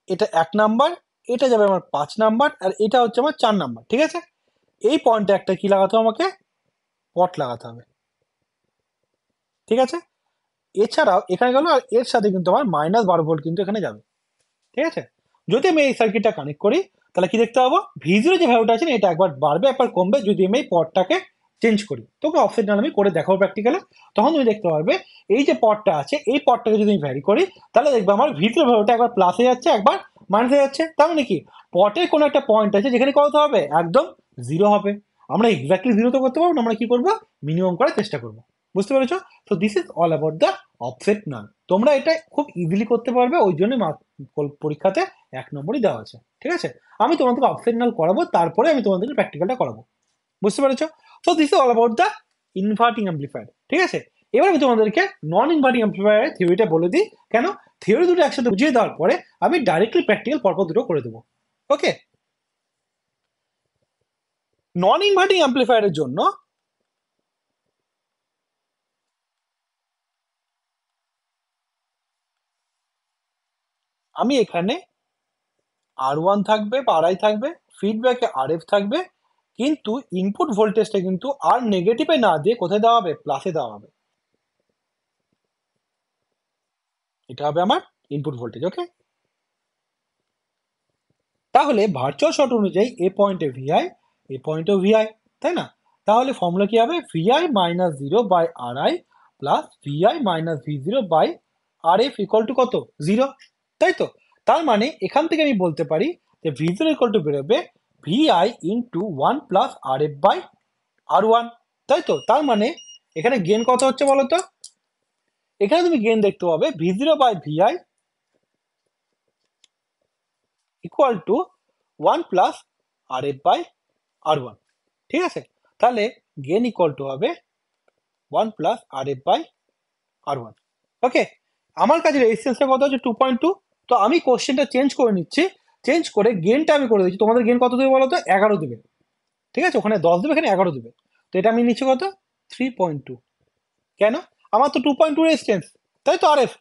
এটা 1 নাম্বার, এটা যাবে আমার 5 নাম্বার, আর এটা হচ্ছে আমার 4 নাম্বার। ঠিক আছে, এই পয়েন্টে একটা কি লাগাতে হবে, আমাকে পট লাগাতে হবে। ঠিক আছে, এছাড়াও এখানে গেল, আর এর সাথে কিন্তু আমার -12 ভোল্ট কিন্তু এখানে যাবে। ঠিক আছে, যদি আমি এই সার্কিটটা কানেক্ট করি তাহলে কি দেখতে পাবো, ভিজিরো যে ভ্যালুটা আছে না, এটা একবার বাড়বে একবার কমবে যদি আমি এই পটটাকে চেঞ্জ করি। তোকে অফসেট নাল আমি করে দেখাবো প্র্যাকটিক্যালে, তখন তুমি দেখতে পারবে এই যে পটটা আছে এই পটটাকে যদি আমি ভ্যারি করি তাহলে দেখবে আমার ভিজিরো ভ্যালুটা একবার প্লাসে যাচ্ছে একবার মাইনাসে যাচ্ছে। তার মানে কি, পটের কোনো একটা পয়েন্ট আছে যেখানে কত হবে, একদম জিরো হবে। আমরা এক্স্যাক্টলি জিরো তো করতে পারবো না, আমরা কি করবো, মিনিমাম করার চেষ্টা করবো। বুঝতে পেরেছো? তো this is all about the offset null. তোমরা এটা খুব ইজিলি করতে পারবে, ওই জন্য পরীক্ষাতে 1 নম্বরই দেওয়া আছে। ঠিক আছে, আমি তোমাদেরকে অফসেট নাল করাবো, তারপরে আমি তোমাদেরকে প্র্যাকটিক্যালটা করাবো। বুঝতে পেরেছো? তো this is all about the inverting amplifier. ঠিক আছে, এবার আমি তোমাদেরকে নন ইনভার্টিং অ্যাম্পলিফায়ারের থিওরিটা বলে দিই। কেন, থিওরি দুটো একসাথে বুঝিয়ে দেওয়ার পরে আমি ডাইরেক্টলি প্র্যাকটিক্যাল পরপর দুটো করে দেবো। ওকে, নন ইনভার্টিং অ্যাম্পলিফায়ারের জন্য আমি এখানে R1 থাকবে বা RI থাকবে, ফিডব্যাকে RF থাকবে, কিন্তু ইনপুট ভোল্টেজটা কিন্তু আর নেগেটিভে না দিয়ে কোথায় দেওয়া হবে, প্লাসে দেওয়া হবে। এটা হবে আমার ইনপুট ভোল্টেজ। ওকে, তাহলে ভার্চুয়াল শর্ট অনুযায়ী এ পয়েন্টে ভিআই, এ পয়েন্টেও ভিআই, তাই না? তাহলে ফর্মুলা কি হবে, VI minus zero by R I plus VI minus V zero by R F equal to কত, জিরো। তাই তো, তার মানে এখান থেকে আমি বলতে পারি যে ভি জিরো ইকুয়াল টু বেরোবে VI into 1 + R F by R1। তাই তো, তার মানে এখানে গেন কত হচ্ছে বলো তো, এখানে তুমি গেন দেখতে পাবে V zero by VI equal to 1 + R F by R1। ঠিক আছে, তাহলে গেন ইকুয়াল টু হবে 1 + আর এফ বাই R1। ওকে, আমার কাছে রেজিস্ট্যান্সটা কত হচ্ছে 2.2। তো আমি কোশ্চেনটা চেঞ্জ করে নিচ্ছি, চেঞ্জ করে গেনটা আমি করে দিচ্ছি। তোমাদের গেন কত দেবে বলো তো, 11 দেবে। ঠিক আছে, ওখানে 10 দেবে, এখানে 11 দেবে। তো এটা আমি নিচ্ছি কত, 3.2। কেন, আমার তো 2.2 রেজিস্ট্যান্স, তাই তো আরএফ।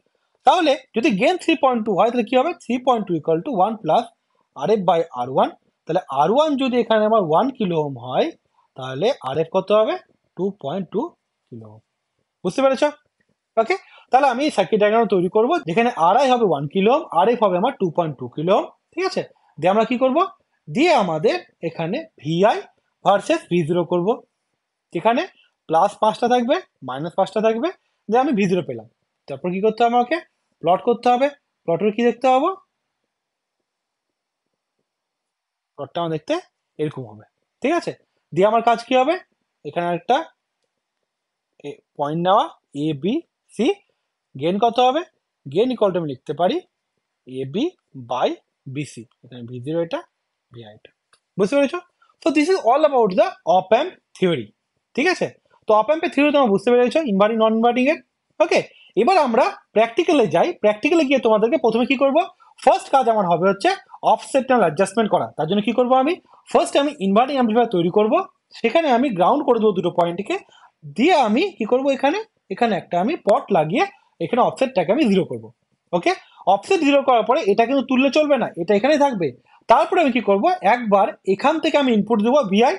তাহলে যদি গেন 3.2 হয় তাহলে কি হবে, 3.2 equal to 1 + R F by R1। তাহলে R1 যদি এখানে আমার 1 কিলো ওহম হয় তাহলে আরএফ কত হবে, 2.2 কিলো ওহম। বুঝতে পেরেছো? ওকে, তাহলে আমি সার্কিট ডায়াগ্রাম তৈরি করব, যেখানে আরআই হবে 1 কিলো ওহম, আরএফ হবে আমার 2.2 কিলো ওহম। ঠিক আছে, দিয়ে আমরা কি করব, দিয়ে আমাদের এখানে ভিআই ভার্সেস ভি জিরো করবো, এখানে +5টা থাকবে -5টা থাকবে, দিয়ে আমি ভি জিরো পেলাম। তারপর কি করতে হবে, আমাকে প্লট করতে হবে। প্লটের কি দেখতে পাবো, প্লটটা আমার দেখতে এরকম হবে। ঠিক আছে, দিয়ে আমার কাজ কি হবে, এখানে একটা পয়েন্ট নেওয়া এ বি সি, গেন কত হবে, গেন ইকুয়াল টু আমি লিখতে পারি এ বি বাই বিসি, এখানে ভি জিরো এটা, ভিআই এটা। বুঝতে পেরেছো? তো this is all about the অপ অ্যাম্প থিওরি। ঠিক আছে, তো অপ অ্যাম্পের থিওরি তোমরা বুঝতে পেরেছো, ইনভার্টিং নন ইনভার্টিং এর। ওকে, এবার আমরা প্র্যাকটিক্যালে যাই। প্র্যাকটিক্যালে গিয়ে তোমাদেরকে প্রথমে কি করব, ফার্স্ট কাজ আমার হবে হচ্ছে অফসেট নাল অ্যাডজাস্টমেন্ট করা। তার জন্য কি করব, আমি ফার্স্ট আমি ইনভার্টিং অ্যাম্পলিফায়ার তৈরি করব, সেখানে আমি গ্রাউন্ড করে দেবো দুটো পয়েন্টকে, দিয়ে আমি কি করব, এখানে এখানে একটা আমি পট লাগিয়ে এখানে অফসেটটাকে আমি জিরো করব। ওকে, অফসেট জিরো করার পরে এটা কিন্তু তুললে চলবে না, এটা এখানেই থাকবে। তারপরে আমি কি করব, একবার এখান থেকে আমি ইনপুট দেবো ভিআই।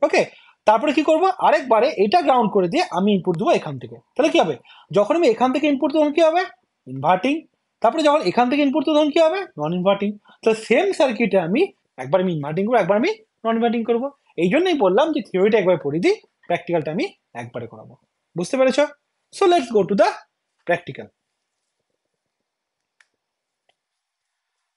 ওকে, তারপরে কি করব, আরেকবারে এটা গ্রাউন্ড করে দিয়ে আমি ইনপুট দেবো এখান থেকে। তাহলে কি হবে, যখন আমি এখান থেকে ইনপুট দেবো কি হবে, ইনভার্টিং। তারপরে যখন এখান থেকে ইনপুট দেবো তখন কি হবে, নন ইনভার্টিং। তো সেম সার্কিটে আমি একবার আমি ইনভার্টিং করবো, একবার আমি নন ইনভার্টিং করবো। এই জন্যই বললাম যে থিওরিটা একবার পড়ে দিই, প্র্যাকটিক্যালটা আমি একবারে করাবো। বুঝতে পেরেছো? So let's go to the practical.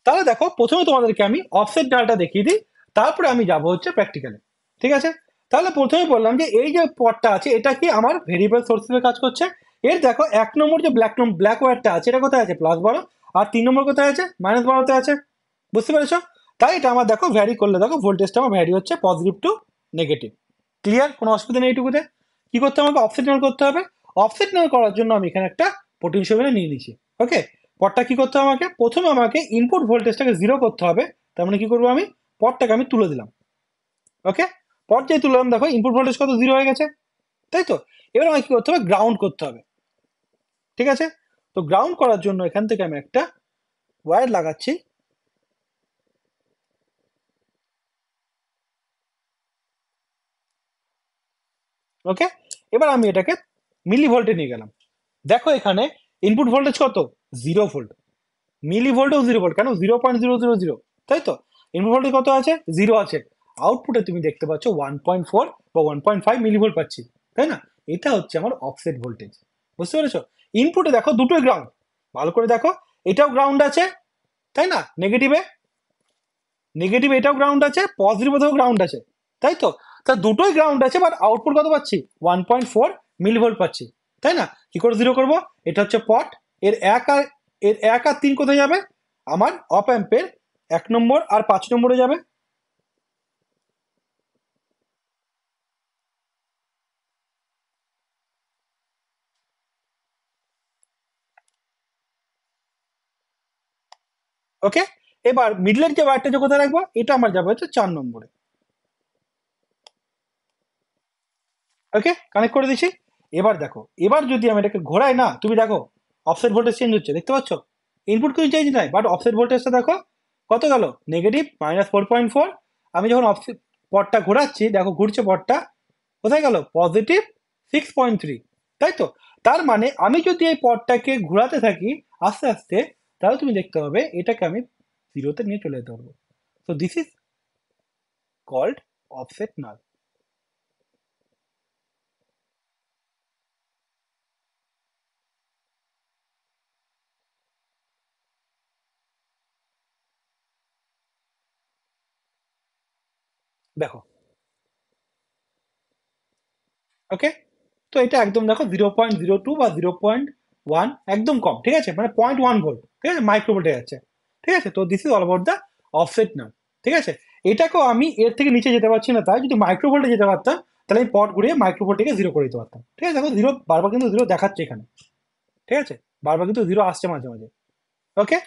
তাহলে দেখো প্রথমে তোমাদেরকে আমি অফসেট ডালটা দেখিয়ে দিই, তারপরে আমি যাব হচ্ছে প্র্যাকটিক্যালে। ঠিক আছে, তাহলে প্রথমে বললাম যে এই যে পদটা আছে এটা কি আমার ভেরিয়েবল সোর্স হিসেবে কাজ করছে। এর দেখো 1 নম্বর যে ব্ল্যাক ওয়্যারটা আছে এটা কোথায় আছে +12, আর 3 নম্বর কোথায় আছে -12তে আছে। বুঝতে পেরেছো? তাই এটা আমার দেখো ভ্যারি করলে দেখো ভোল্টেজটা আমার ভ্যারি হচ্ছে পজিটিভ টু নেগেটিভ। ক্লিয়ার? কোনো অসুবিধা নেই এইটুকুতে। কি করতে হবে? আমাকে অফসেট নাল করতে হবে। অফসেট নাল করার জন্য আমি এখানে একটা পোটেনশিওমিটার নিয়ে নিচ্ছি। ওকে, পটটা কি করতে হবে আমাকে? প্রথমে আমাকে ইনপুট ভোল্টেজটাকে জিরো করতে হবে। তার মানে কি করবো আমি? পটটাকে আমি তুলে দিলাম। ওকে, পট যেই তুললাম দেখো ইনপুট ভোল্টেজ কত জিরো হয়ে গেছে, তাই তো? এবার আমাকে কি করতে হবে? গ্রাউন্ড করতে হবে। ঠিক আছে, তো গ্রাউন্ড করার জন্য এখান থেকে আমি একটা ওয়্যার লাগাচ্ছি। ওকে, এবার আমি এটাকে মিলি ভোল্টে নিয়ে গেলাম। দেখো এখানে ইনপুট ভোল্টেজ কত? 0 ভোল্ট। মিলি ভোল্টেও 0 ভোল্ট, কেন? 0.000, তাই তো? ইনপুট ভোল্টেজ কত আছে? 0 আছে। আউটপুটে তুমি দেখতে পাচ্ছ 1.4 বা 1.5 মিলি ভোল্ট পাচ্ছি, তাই না? এটা হচ্ছে আমার অফসেট ভোল্টেজ। বুঝতে পেরেছো? ইনপুটে দেখো দুটোই গ্রাউন্ড, ভালো করে দেখো, এটাও গ্রাউন্ড আছে, তাই না? নেগেটিভে নেগেটিভ এটাও গ্রাউন্ড আছে, পজিটিভেও গ্রাউন্ড আছে, তাই তো? তা দুটোই গ্রাউন্ড আছে, বাট আউটপুট কত পাচ্ছি? 1.4 মিলি ভোল্ট পাচ্ছি, তাই না? কি করে জিরো করবো? এটা হচ্ছে পট। এর এক আর এর 1 আর 3 কোথায় যাবে? আমার অপ অ্যাম্পের 1 নম্বর আর 5 নম্বরে যাবে। ওকে, এবার মিডলের যে ওয়্যারটা যে কোথায় রাখবো? এটা আমার যাবে হচ্ছে 4 নম্বরে। ওকে, কানেক্ট করে দিছি। এবার দেখো, এবার যদি আমি এটাকে ঘোরাই না, তুমি দেখো অফসেট ভোল্টেজ চেঞ্জ হচ্ছে, দেখতে পাচ্ছ? ইনপুট কিছু চেঞ্জ নাই, বাট অফসেট ভোল্টেজটা দেখো কত গেল? নেগেটিভ -4.4। আমি যখন অফসেট পটটা ঘোরাচ্ছি, দেখো ঘুরছে পটটা, কোথায় গেল? পজিটিভ 6.3, তাই তো? তার মানে আমি যদি এই পটটাকে ঘোরাতে থাকি আস্তে আস্তে, তাহলে তুমি দেখতে পাবে এটাকে আমি জিরোতে নিয়ে চলে যেতে পারবো। তো দিস ইজ কল্ড অফসেট নাল। দেখো, ওকে, তো এটা একদম দেখো 0.02 বা 0.1, একদম কম। ঠিক আছে, মানে 0.1 ভোল্ট, ঠিক আছে, মাইক্রো ভোল্টে যাচ্ছে। ঠিক আছে, তো this is all about the offset null. ঠিক আছে, এটাকেও আমি এর থেকে নিচে যেতে পারছি না, তাই যদি মাইক্রো ভোল্টে যেতে পারতাম তাহলে আমি পট ঘুরিয়ে মাইক্রো ভোল্টকে জিরো করে দিতে পারতাম। ঠিক আছে, দেখো জিরো বারবার কিন্তু জিরো দেখাচ্ছে এখানে। ঠিক আছে, বারবার কিন্তু জিরো আসছে মাঝে মাঝে। ওকে,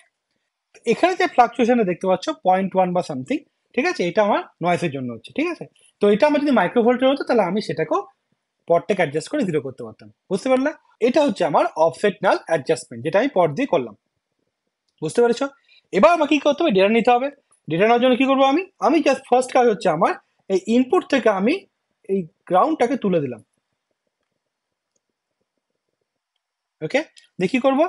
এখানে যে ফ্লাকচুয়েশনে দেখতে পাচ্ছ 0.1 বা সামথিং, ঠিক আছে, এটা আমার নয়েসের জন্য হচ্ছে। ঠিক আছে, তো এটা আমার যদি মাইক্রো ভোল্টের হতো তাহলে আমি সেটাকেও পটটাকে অ্যাডজাস্ট করে জিরো করতে পারতাম। বুঝতে পারলে? এটা হচ্ছে আমার অফসেট নাল অ্যাডজাস্টমেন্ট, যেটা আমি পট দিয়ে করলাম। বুঝতে পেরেছো? এবার আমাকে কি করতে হবে? ডেটা নিতে হবে। ডেটা নেওয়ার জন্য কি করবো? আমি জাস্ট ফার্স্ট কাজ হচ্ছে আমার এই ইনপুট থেকে আমি এই গ্রাউন্ডটাকে তুলে দিলাম। ওকে, দেখি করব,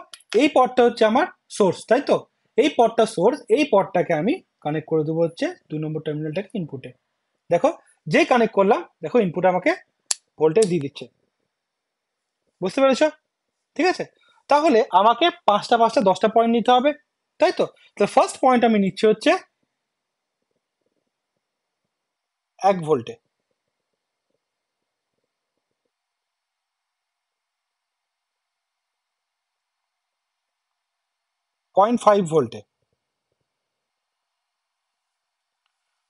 এই পটটা হচ্ছে আমার সোর্স, তাই তো? এই পটটা সোর্স, এই পটটাকে আমি কানেক্ট করে দেবো হচ্ছে 2 নম্বর টার্মিনালটাকে ইনপুটে। দেখো, যে কানেক্ট করলাম দেখো ইনপুটে আমাকে ভোল্টেজ দিয়ে দিচ্ছে। বুঝতে পেরেছো? ঠিক আছে, তাহলে আমাকে পাঁচটা পাঁচটা 10টা পয়েন্ট নিতে হবে, তাই তো? তো ফার্স্ট পয়েন্ট আমি নিচ্ছি হচ্ছে 1 ভোল্টে, 0.5 ভোল্টে।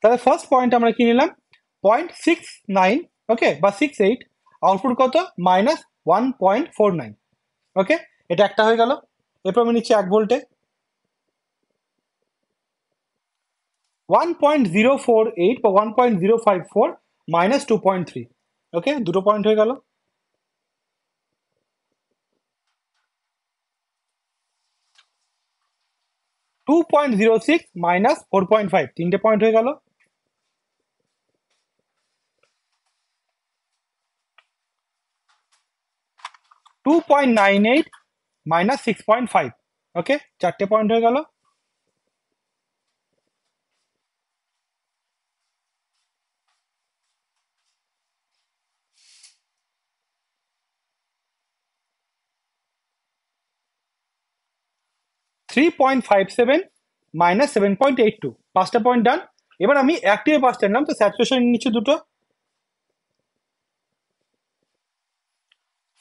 তাহলে ফার্স্ট পয়েন্ট আমরা কি নিলাম? 0.69, ওকে, বা 68। আউটপুট কত? -1.49। ওকে, এটা একটা হয়ে গেল। এরপর আমি নিচ্ছি 1 ভোল্টে 1.048 বা 1.054 -2.3। ওকে, দুটো পয়েন্ট হয়ে গেল। 2.06 -4.5, তিনটে পয়েন্ট হয়ে গেল। 2.98 -6.5, ওকে, চারটে পয়েন্ট হয়ে গেল। 3.57 মাইনাস 7.82, 5টা পয়েন্ট ডান। এবার আমি অ্যাক্টিভে 5টা নিলাম, তো স্যাচুরেশন নিচ্ছি দুটো,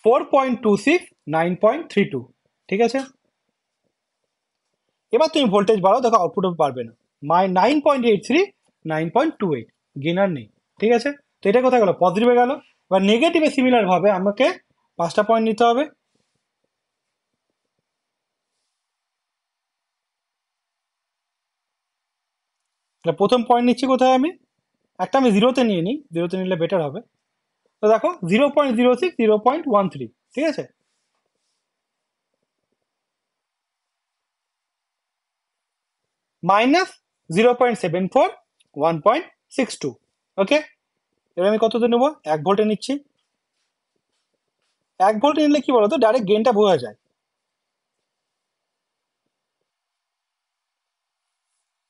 4.26, 9.32, ঠিক আছে। এবার তুমি ভোল্টেজ বাড়াও, দেখো আউটপুটও পারবে না, 9.83, 9.28, গেনার নেই, ঠিক আছে। তো এটা কোথায় গেল, পজিটিভে গেল। এবার নেগেটিভে সিমিলার ভাবে আমাকে 5টা পয়েন্ট নিতে হবে। প্রথম পয়েন্ট নিচ্ছি কোথায়, আমি একটা আমি জিরোতে নিয়ে নিই, জিরোতে নিলে বেটার হবে। তো দেখো 0.06, 0.13, ঠিক আছে। মাইনাস 0.74, 1.62, ওকে। এবার আমি কততে নেবো, 1 ভোল্টে নিচ্ছি। 1 ভোল্টে নিলে কি বলতো, ডাইরেক্ট গেনটা বোঝা যায়,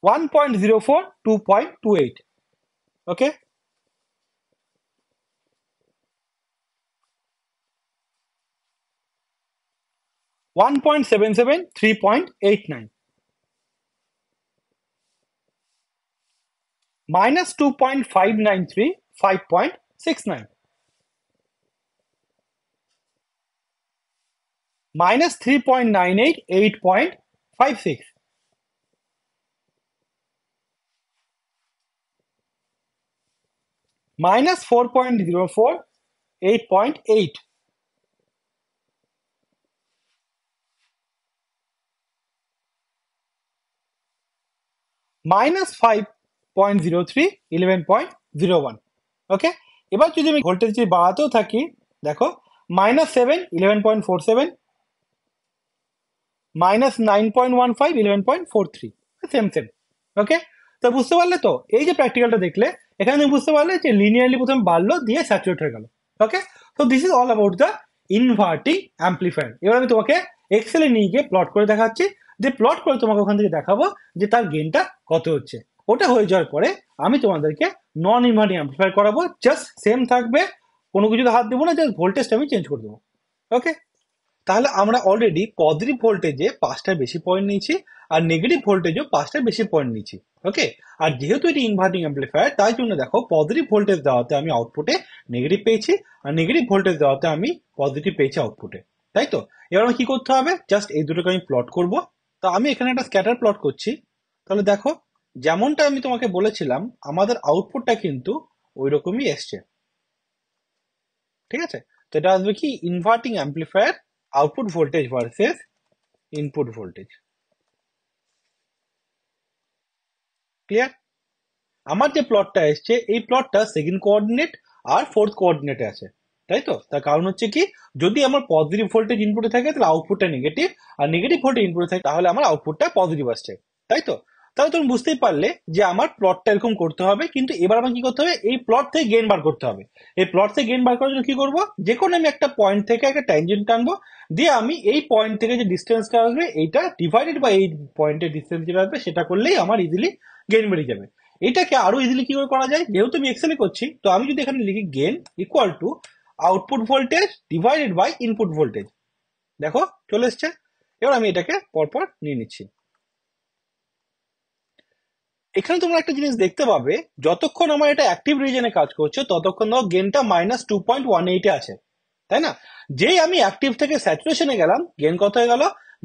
1.04, 2.28, ওকে। 1.77, 3.89, minus 2.593, 5.69, minus 3.98, 8.56, minus 4.04, 8.8, minus 5.03, 11.01, ওকে। এবার যদি আমি ভোল্টেজ যদি বাড়াতেও থাকি, দেখো minus 7, 11.47, minus 9.15, 11.43, সেম সেম, ওকে। তো বুঝতে পারলে তো, এই যে প্র্যাকটিক্যালটা দেখলে, এখানে তুমি বুঝতে পারলে যে লিনিয়ারলি প্রথমে বাড়লো, দিয়ে স্যাচুরেট হয়ে গেল, ওকে। তো this is all about the inverting amplifier. এবার আমি তোমাকে এক্সেলে নিয়ে গিয়ে প্লট করে দেখাচ্ছি, যে প্লট করে তোমাকে ওখান থেকে দেখাবো যে তার গেনটা কত হচ্ছে। ওটা হয়ে যাওয়ার পরে আমি তোমাদেরকে নন ইনভার্টিং অ্যাম্পলিফায়ার করাবো, জাস্ট সেম থাকবে, কোনো কিছুতে হাত দেবো না, জাস্ট ভোল্টেজটা আমি চেঞ্জ করে দেবো, ওকে। তাহলে আমরা অলরেডি পজিটিভ ভোল্টেজে 5টার বেশি পয়েন্ট নিয়েছি, আর নেগেটিভ ভোল্টেজেও 5টার বেশি পয়েন্ট নিয়েছি, ওকে। আর যেহেতু এটি ইনভার্টিং অ্যাম্পলিফায়ার, তাই জন্য দেখো পজিটিভ ভোল্টেজ দেওয়াতে আমি আউটপুটে নেগেটিভ পেয়েছি, আর নেগেটিভ ভোল্টেজ দেওয়াতে আমি পজিটিভ পেয়েছি আউটপুটে, তাই তো। এবার আমার কি করতে হবে, জাস্ট এই দুটোকে আমি প্লট করব। তো আমি এখানে একটা স্ক্যাটার প্লট করছি। তাহলে দেখো, যেমনটা আমি তোমাকে বলেছিলাম, আমাদের আউটপুটটা কিন্তু ওই রকমই এসছে, ঠিক আছে। তো এটা আসবে কি, inverting amplifier output voltage versus input voltage, clear. আমার যে প্লটটা এসছে, এই প্লটটা সেকেন্ড কোঅর্ডিনেট আর ফোর্থ কোঅর্ডিনেটে আছে, তাই তো। তার কারণ হচ্ছে কি, যদি আমার পজিটিভ ভোল্টেজ ইনপুটে থাকে তাহলে আউটপুটটা নেগেটিভ, আর নেগেটিভ ভোল্টেজ ইনপুটে থাকে তাহলে আমার আউটপুটটা পজিটিভ আসছে, তাই তো। তাহলে তুমি বুঝতেই পারলে যে আমার প্লটটা এরকম করতে হবে, কিন্তু এবার আমার কি করতে হবে, এই প্লট থেকে গেইন বার করতে হবে। এই প্লট থেকে গেইন বার করার জন্য কি করবো, যে কোনো আমি একটা পয়েন্ট থেকে একটা ট্যানজেন্ট টানবো, দিয়ে আমি এই পয়েন্ট থেকে যে ডিস্টেন্সটা আসবে এইটা ডিভাইডেড বাই এই পয়েন্টের ডিস্টেন্স যেটা আসবে সেটা করলেই আমার ইজিলি গেইন বেরিয়ে যাবে। এটাকে আরো ইজিলি কি করে করা যায়, যেহেতু আমি এক্সেলে করছি, তো আমি যদি এখানে লিখি gain equal to output voltage divided by input voltage, দেখো চলে এসছে। এবার আমি এটাকে পরপর নিয়ে নিচ্ছি। এখানে তোমরা একটা জিনিস দেখতে পাবে, যতক্ষণ আমার এটা অ্যাক্টিভ রিজনে কাজ করছে ততক্ষণ ধরো গেনটা -2.18 আছে, তাই না। যেই আমি অ্যাক্টিভ থেকে স্যাচুরেশনে গেলাম, গেন কত হয়ে গেল,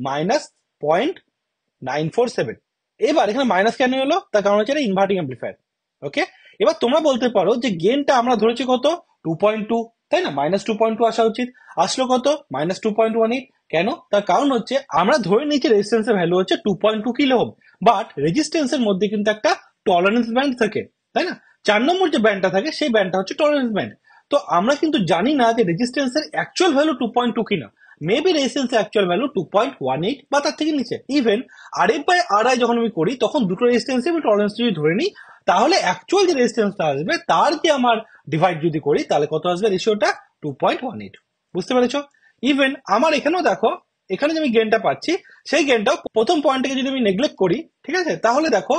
-0.947। এবার এখানে মাইনাস কেন হলো, তার কারণ হচ্ছে এটা ইনভার্টিং অ্যাম্পলিফায়ার, ওকে। এবার তোমরা বলতে পারো যে গেনটা আমরা ধরেছি কত, 2.2, তাই না, -2.2 আসা উচিত, আসলো কত, -2.18। কেন, তার কারণ হচ্ছে আমরা ধরে নিয়েছি রেজিস্ট্যান্সের ভ্যালু হচ্ছে 2.2 কিলো ওহম, বাট রেজিস্ট্যান্সের মধ্যে কিন্তু একটা টলারেন্স ব্যান্ড থাকে, তাই না। 4 নম্বর যে ব্যান্ডটা থাকে সেই ব্যান্ডটা হচ্ছে টলারেন্স ব্যান্ড। তো আমরা কিন্তু জানি না যে রেজিস্ট্যান্সের অ্যাকচুয়াল ভ্যালু 2.2 কিনা, মেবি রেজিস্ট্যান্সের অ্যাকচুয়াল ভ্যালু 2.18 বা তার থেকে নিচে। ইভেন আরএফ বাই আরআই যখন আমি করি, তখন দুটো রেজিস্ট্যান্স আমি টলারেন্স যদি ধরে নিই, তাহলে অ্যাকচুয়াল যে রেজিস্ট্যান্সটা আসবে তার যে আমার ডিভাইড যদি করি, তাহলে কত আসবে রেশিওটা, 2.18, বুঝতে পেরেছো। ইভেন আমার এখানেও দেখো, এখানে যে আমি গেনটা পাচ্ছি, সেই গেনটাও প্রথম পয়েন্টটাকে যদি আমি নেগলেক্ট করি, ঠিক আছে, তাহলে দেখো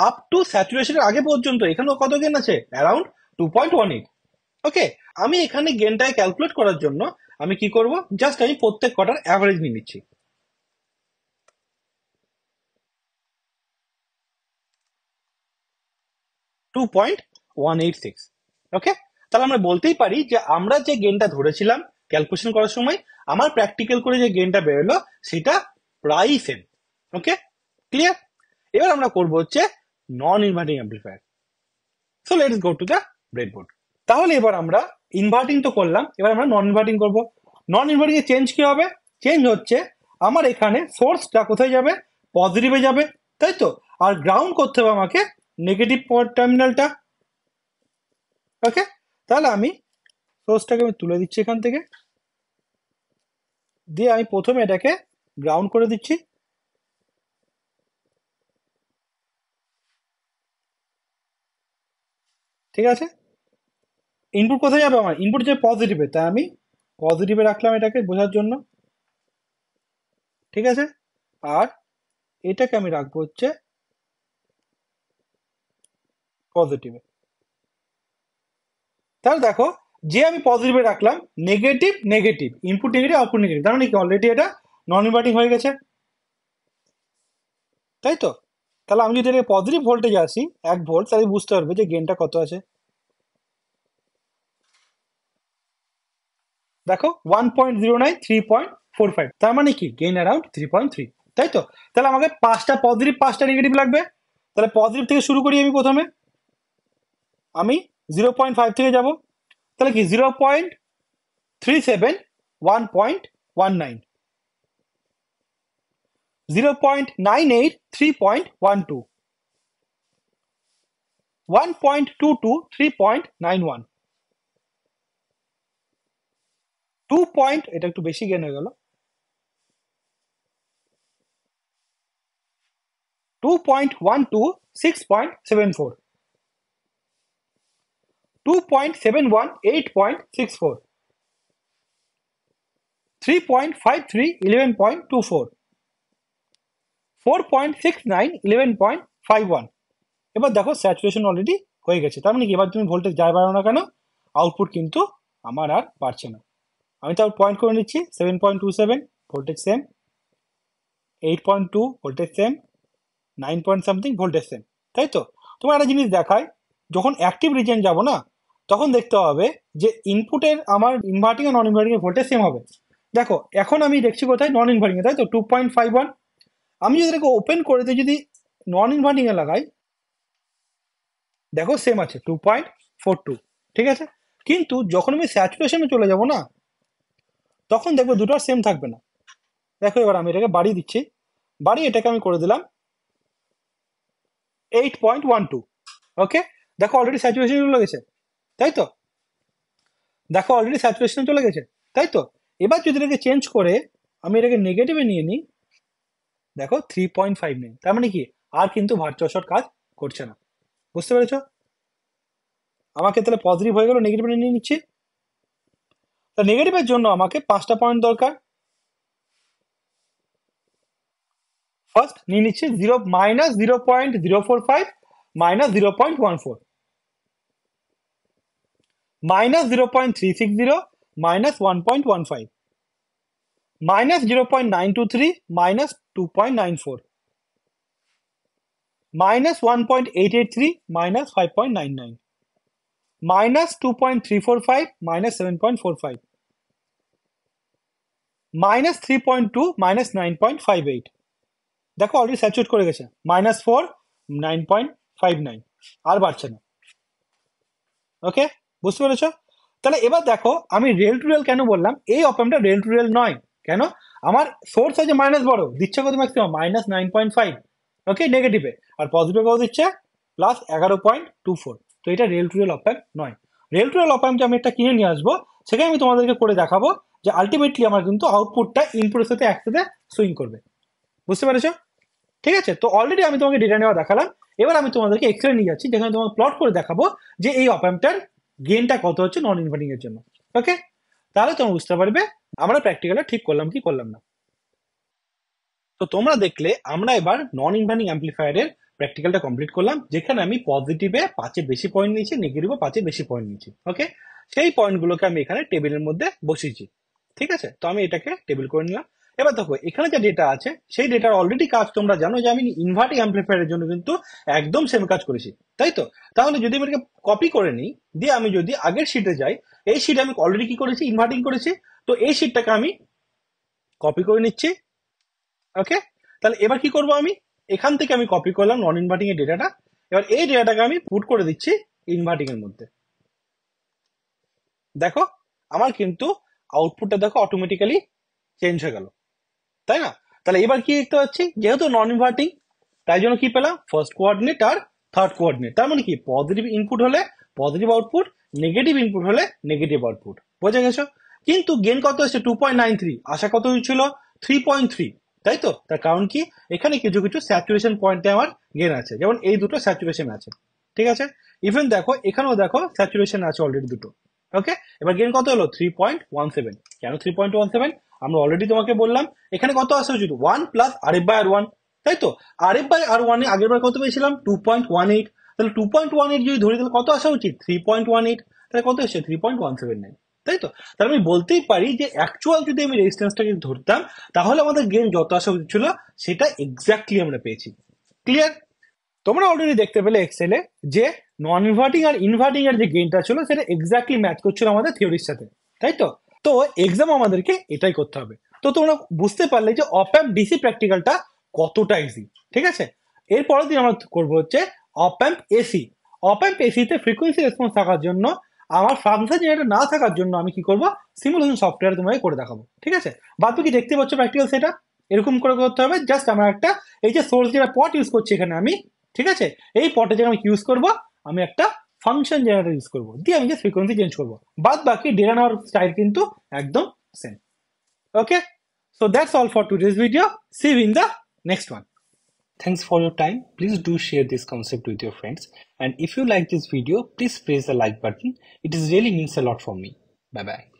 আপ টু স্যাচুরেশনের আগে পর্যন্ত এখানেও কত গেন আছে, অ্যারাউন্ড 2.18, ওকে। আমি এখানে গেনটাকে ক্যালকুলেট করার জন্য আমি কি করব, জাস্ট আমি প্রত্যেক কটার অ্যাভারেজ নিয়ে নিচ্ছি। 2.186। ওকে, তাহলে আমরা বলতেই পারি যে আমরা যে গেনটা ধরেছিলাম ক্যালকুলেশন করার সময়, আমার প্র্যাকটিক্যাল করে যে গেনটা বেরোলো সেটা প্রায়ই সেম। ওকে, ক্লিয়ার? এবার আমরা করবো হচ্ছে non inverting amplifier. So let's go to the breadboard. তাহলে এবার আমরা ইনভার্টিং তো করলাম, এবার আমরা নন ইনভার্টিং করবো। নন ইনভার্টিং এর চেঞ্জ কি হবে? চেঞ্জ হচ্ছে আমার এখানে সোর্সটা কোথায় যাবে? পজিটিভে যাবে, তাই তো? আর গ্রাউন্ড করতে হবে আমাকে নেগেটিভ টার্মিনালটা। ওকে, তাহলে আমি সোর্সটাকে আমি তুলে দিচ্ছি এখান থেকে, দিয়ে আমি প্রথমে এটাকে গ্রাউন্ড করে দিচ্ছি। ঠিক আছে, ইনপুট কোথায় যাবে? আমার ইনপুট যে পজিটিভে, তাই আমি পজিটিভে রাখলাম এটাকে বোঝার জন্য। ঠিক আছে, আর এটাকে আমি রাখবো হচ্ছে পজিটিভে। তাহলে দেখো, যে আমি পজিটিভে রাখলাম, negative negative, input negative output negative, তার মানে কি অলরেডি এটা নন ইনভার্টিং হয়ে গেছে, তাই তো? তাহলে আমি যদি এটাকে পজিটিভ ভোল্টেজ আসি 1 ভোল্ট, তাহলে বুঝতে পারবে যে গেনটা কত আছে। দেখো 1.09 3.45, তার মানে কি গেইন অ্যারাউন্ড 3.3, তাই তো? তাহলে আমাকে 5টা পজিটিভ 5টা নেগেটিভ লাগবে। তাহলে পজিটিভ থেকে শুরু করি আমি প্রথমে, আমি 0.5 থেকে যাব, তাহলে কি 0.37, 1.19, 0.98, 3.12, 1.22, 3.91, এটা একটু বেশি গেন হয়ে গেল, 2.12, 6.74, 2.71, 8.64, 3.53, 11.24, 4.69, 11.51। এবার দেখো স্যাচুরেশন অলরেডি হয়ে গেছে, তার মানে কি এবার তুমি ভোল্টেজ যাই বাড়াও না কেন, আউটপুট কিন্তু আমার আর বাড়ছে না। আমি তার পয়েন্ট করে নিচ্ছি, 7.27 voltage same, 8.2 voltage same, 9 point something voltage same, তাই তো? তোমার একটা জিনিস দেখায়, যখন অ্যাক্টিভ রিজন যাব না, তখন দেখতে হবে যে ইনপুটের আমার ইনভার্টিং আর নন ইনভার্টিং এর ভোল্টেজ সেম হবে। দেখো এখন আমি দেখছি কোথায়? নন ইনভার্টিং এ, তাই তো? 2.51। আমি যদি এটাকে ওপেন করে দিয়ে যদি নন ইনভার্টিং এ লাগাই, দেখো সেম আছে 2.42, ঠিক আছে? কিন্তু যখন আমি স্যাচুরেশনে চলে যাব না, তখন দেখবো দুটো সেম থাকবে না। দেখো এবার আমি এটাকে বাড়িয়ে দিচ্ছি, বাড়িয়ে এটাকে আমি করে দিলাম 8.12। ওকে, দেখো অলরেডি স্যাচুরেশন চলে গেছে, তাই তো? দেখো অলরেডি স্যাচুরেশন চলে গেছে, তাই তো? এবার যদি এটাকে চেঞ্জ করে আমি এটাকে নেগেটিভে নিয়ে নিই, দেখো 3.59, তার মানে কি আর কিন্তু ভার্চুয়াল শর্ট কাজ করছে না। বুঝতে পেরেছো? আমাকে তাহলে পজিটিভ হয়ে গেল, নেগেটিভে নিয়ে নিচ্ছি। তা নেগেটিভের জন্য আমাকে 5টা পয়েন্ট দরকার। ফার্স্ট নিয়ে নিচ্ছি -0.045, -0.14, -0.360, -1.15, -0.923, -2.94, -1.883, -5.99, -2.345, -7.45, -3.2, -9.58। দেখো অলরেডি স্যাচুরেট করে গেছে, -4, 9.59, আর বাড়ছে না। ওকে, বুঝতে পেরেছো? তাহলে এবার দেখো আমি রেল টু রেল কেন বললাম, এই অপাম্পটা রেল টু রেল নয় কেন? আমার সোর্স আছে মাইনাস, বড় দিচ্ছে কত ম্যাক্সিমাম? -9.5। ওকে, নেগেটিভে। আর পজিটিভে কত দিচ্ছে? +11.24। তো এটা রেল টু রেল অপাম্প নয়। রেল টু রেল অপাম্প যে আমি একটা কিনে নিয়ে আসবো, সেখানে আমি তোমাদেরকে করে দেখাবো যে আলটিমেটলি আমার কিন্তু আউটপুটটা ইনপুটের সাথে একসাথে সুইং করবে। বুঝতে পেরেছো? ঠিক আছে, তো অলরেডি আমি তোমাকে ডেটা নেওয়া দেখালাম। এবার আমি তোমাদেরকে এক্সরে নিয়ে যাচ্ছি, যেখানে তোমাকে প্লট করে দেখাবো যে এই অপাম্পটার গেনটা কত হচ্ছে নন ইনভার্টিং এর জন্য। ওকে, তাহলে তোমরা বুঝতে পারবে আমরা প্র্যাকটিক্যালটা ঠিক করলাম কি করলাম না। তো তোমরা দেখলে আমরা এবার নন ইনভার্টিং অ্যাম্পলিফায়ারের প্র্যাকটিক্যালটা কমপ্লিট করলাম, যেখানে আমি পজিটিভে 5-এর বেশি পয়েন্ট নিয়েছি, নেগেটিভে 5-এর বেশি পয়েন্ট নিয়েছি। ওকে, সেই পয়েন্টগুলোকে আমি এখানে টেবিলের মধ্যে বসিয়েছি। ঠিক আছে, তো আমি এটাকে টেবিল করে নিলাম। এবার দেখো এখানে যে ডেটা আছে সেই ডেটার অলরেডি কাজ তোমরা জানো যে আমি ইনভার্টিং অ্যাম্পলিফায়ারের জন্য কিন্তু একদম সেম কাজ করেছি, তাই তো? তাহলে যদি আমি এটাকে কপি করে নিই, দিয়ে আমি যদি আগের শিটে যাই, এই শিটে আমি অলরেডি কি করেছি, ইনভার্টিং করেছি। তো এই শিটটাকে আমি কপি করে নিচ্ছি। ওকে, তাহলে এবার কি করব, আমি এখান থেকে আমি কপি করলাম নন ইনভার্টিং এর ডেটাটা। এবার এই ডেটাটাকে আমি পুট করে দিচ্ছি ইনভার্টিং এর মধ্যে। দেখো আমার কিন্তু আউটপুটটা দেখো অটোমেটিক্যালি চেঞ্জ হয়ে গেল, তাই না? তাহলে এবার কি দেখতে পাচ্ছি, যেহেতু নন ইনভার্টিং তাই জন্য কি পেলাম, ফার্স্ট কোঅর্ডিনেট আর থার্ড কোঅর্ডিনেট। তার মানে কি, পজিটিভ ইনপুট হলে পজিটিভ আউটপুট, নেগেটিভ ইনপুট হলে নেগেটিভ আউটপুট। বোঝা গেছো? কিন্তু গেন কত আসছে, 2.93, আশা কত ছিল 3.3, তাই তো? তার কারণ কি, এখানে কিছু কিছু স্যাচুরেশন পয়েন্টে আমার গেন আছে, যেমন এই দুটো স্যাচুরেশন আছে, ঠিক আছে? ইভেন দেখো এখানেও দেখো স্যাচুরেশন আছে অলরেডি দুটো। ওকে, এবার গেন কত হলো 3.17। কেন 3.17? আমরা অলরেডি তোমাকে বললাম এখানে কত আসা উচিত, 1 plus R F by R one, তাই তো? আর এফ বাই আর ওয়ানে আগের বার কত পেয়েছিলাম, 2.18। তাহলে 2.18 যদি ধরি তাহলে কত আসা উচিত, 3.18। তাহলে কত এসছে, 3.179, তাই তো? তাহলে আমি বলতেই পারি যে অ্যাকচুয়াল যদি আমি রেজিস্ট্যান্সটাকে ধরতাম তাহলে আমাদের গেন যত আসা উচিত ছিল সেটা এক্স্যাক্টলি আমরা পেয়েছি। ক্লিয়ার? তোমরা অলরেডি দেখতে পেলে এক্সেলে যে নন ইনভার্টিং আর ইনভার্টিং এর যে গেইনটা ছিল সেটা এক্স্যাক্টলি ম্যাচ করছিল আমাদের থিওরির সাথে, তাই তো? তো এক্সাম আমাদেরকে এটাই করতে হবে। তো তোমরা বুঝতে পারলে যে অপ অ্যাম্প ডিসি প্র্যাকটিক্যালটা কতটা ইজি, ঠিক আছে? এর পরের দিন আমরা করবো হচ্ছে অপ অ্যাম্প এসি। অপ অ্যাম্প এসিতে ফ্রিকোয়েন্সি রেসপন্স থাকার জন্য, আমার ফাংশন জেনারেটর না থাকার জন্য আমি কি করবো, সিমুলেশন সফটওয়্যার তোমাকে করে দেখাবো, ঠিক আছে? বাদ বাকি দেখতে পাচ্ছ প্র্যাকটিক্যাল সেটা এরকম করে করতে হবে। জাস্ট আমার একটা এই যে সোর্স যেটা পট ইউজ করছি এখানে আমি, ঠিক আছে, এই পটে যেটা আমি ইউজ করবো, আমি একটা ফাংশন জেনারেটর ইউজ করবো, দিয়ে আমি যে ফ্রিকোয়েন্সি চেঞ্জ করবো। বাদ বাকি ডেটা নেওয়ার স্টাইল কিন্তু একদম same. Okay, so that's all for today's video. See you in the next one. Thanks for your time. Please do share this concept with your friends. And if you like this video, please press the like button. It is really means a lot for me. Bye bye.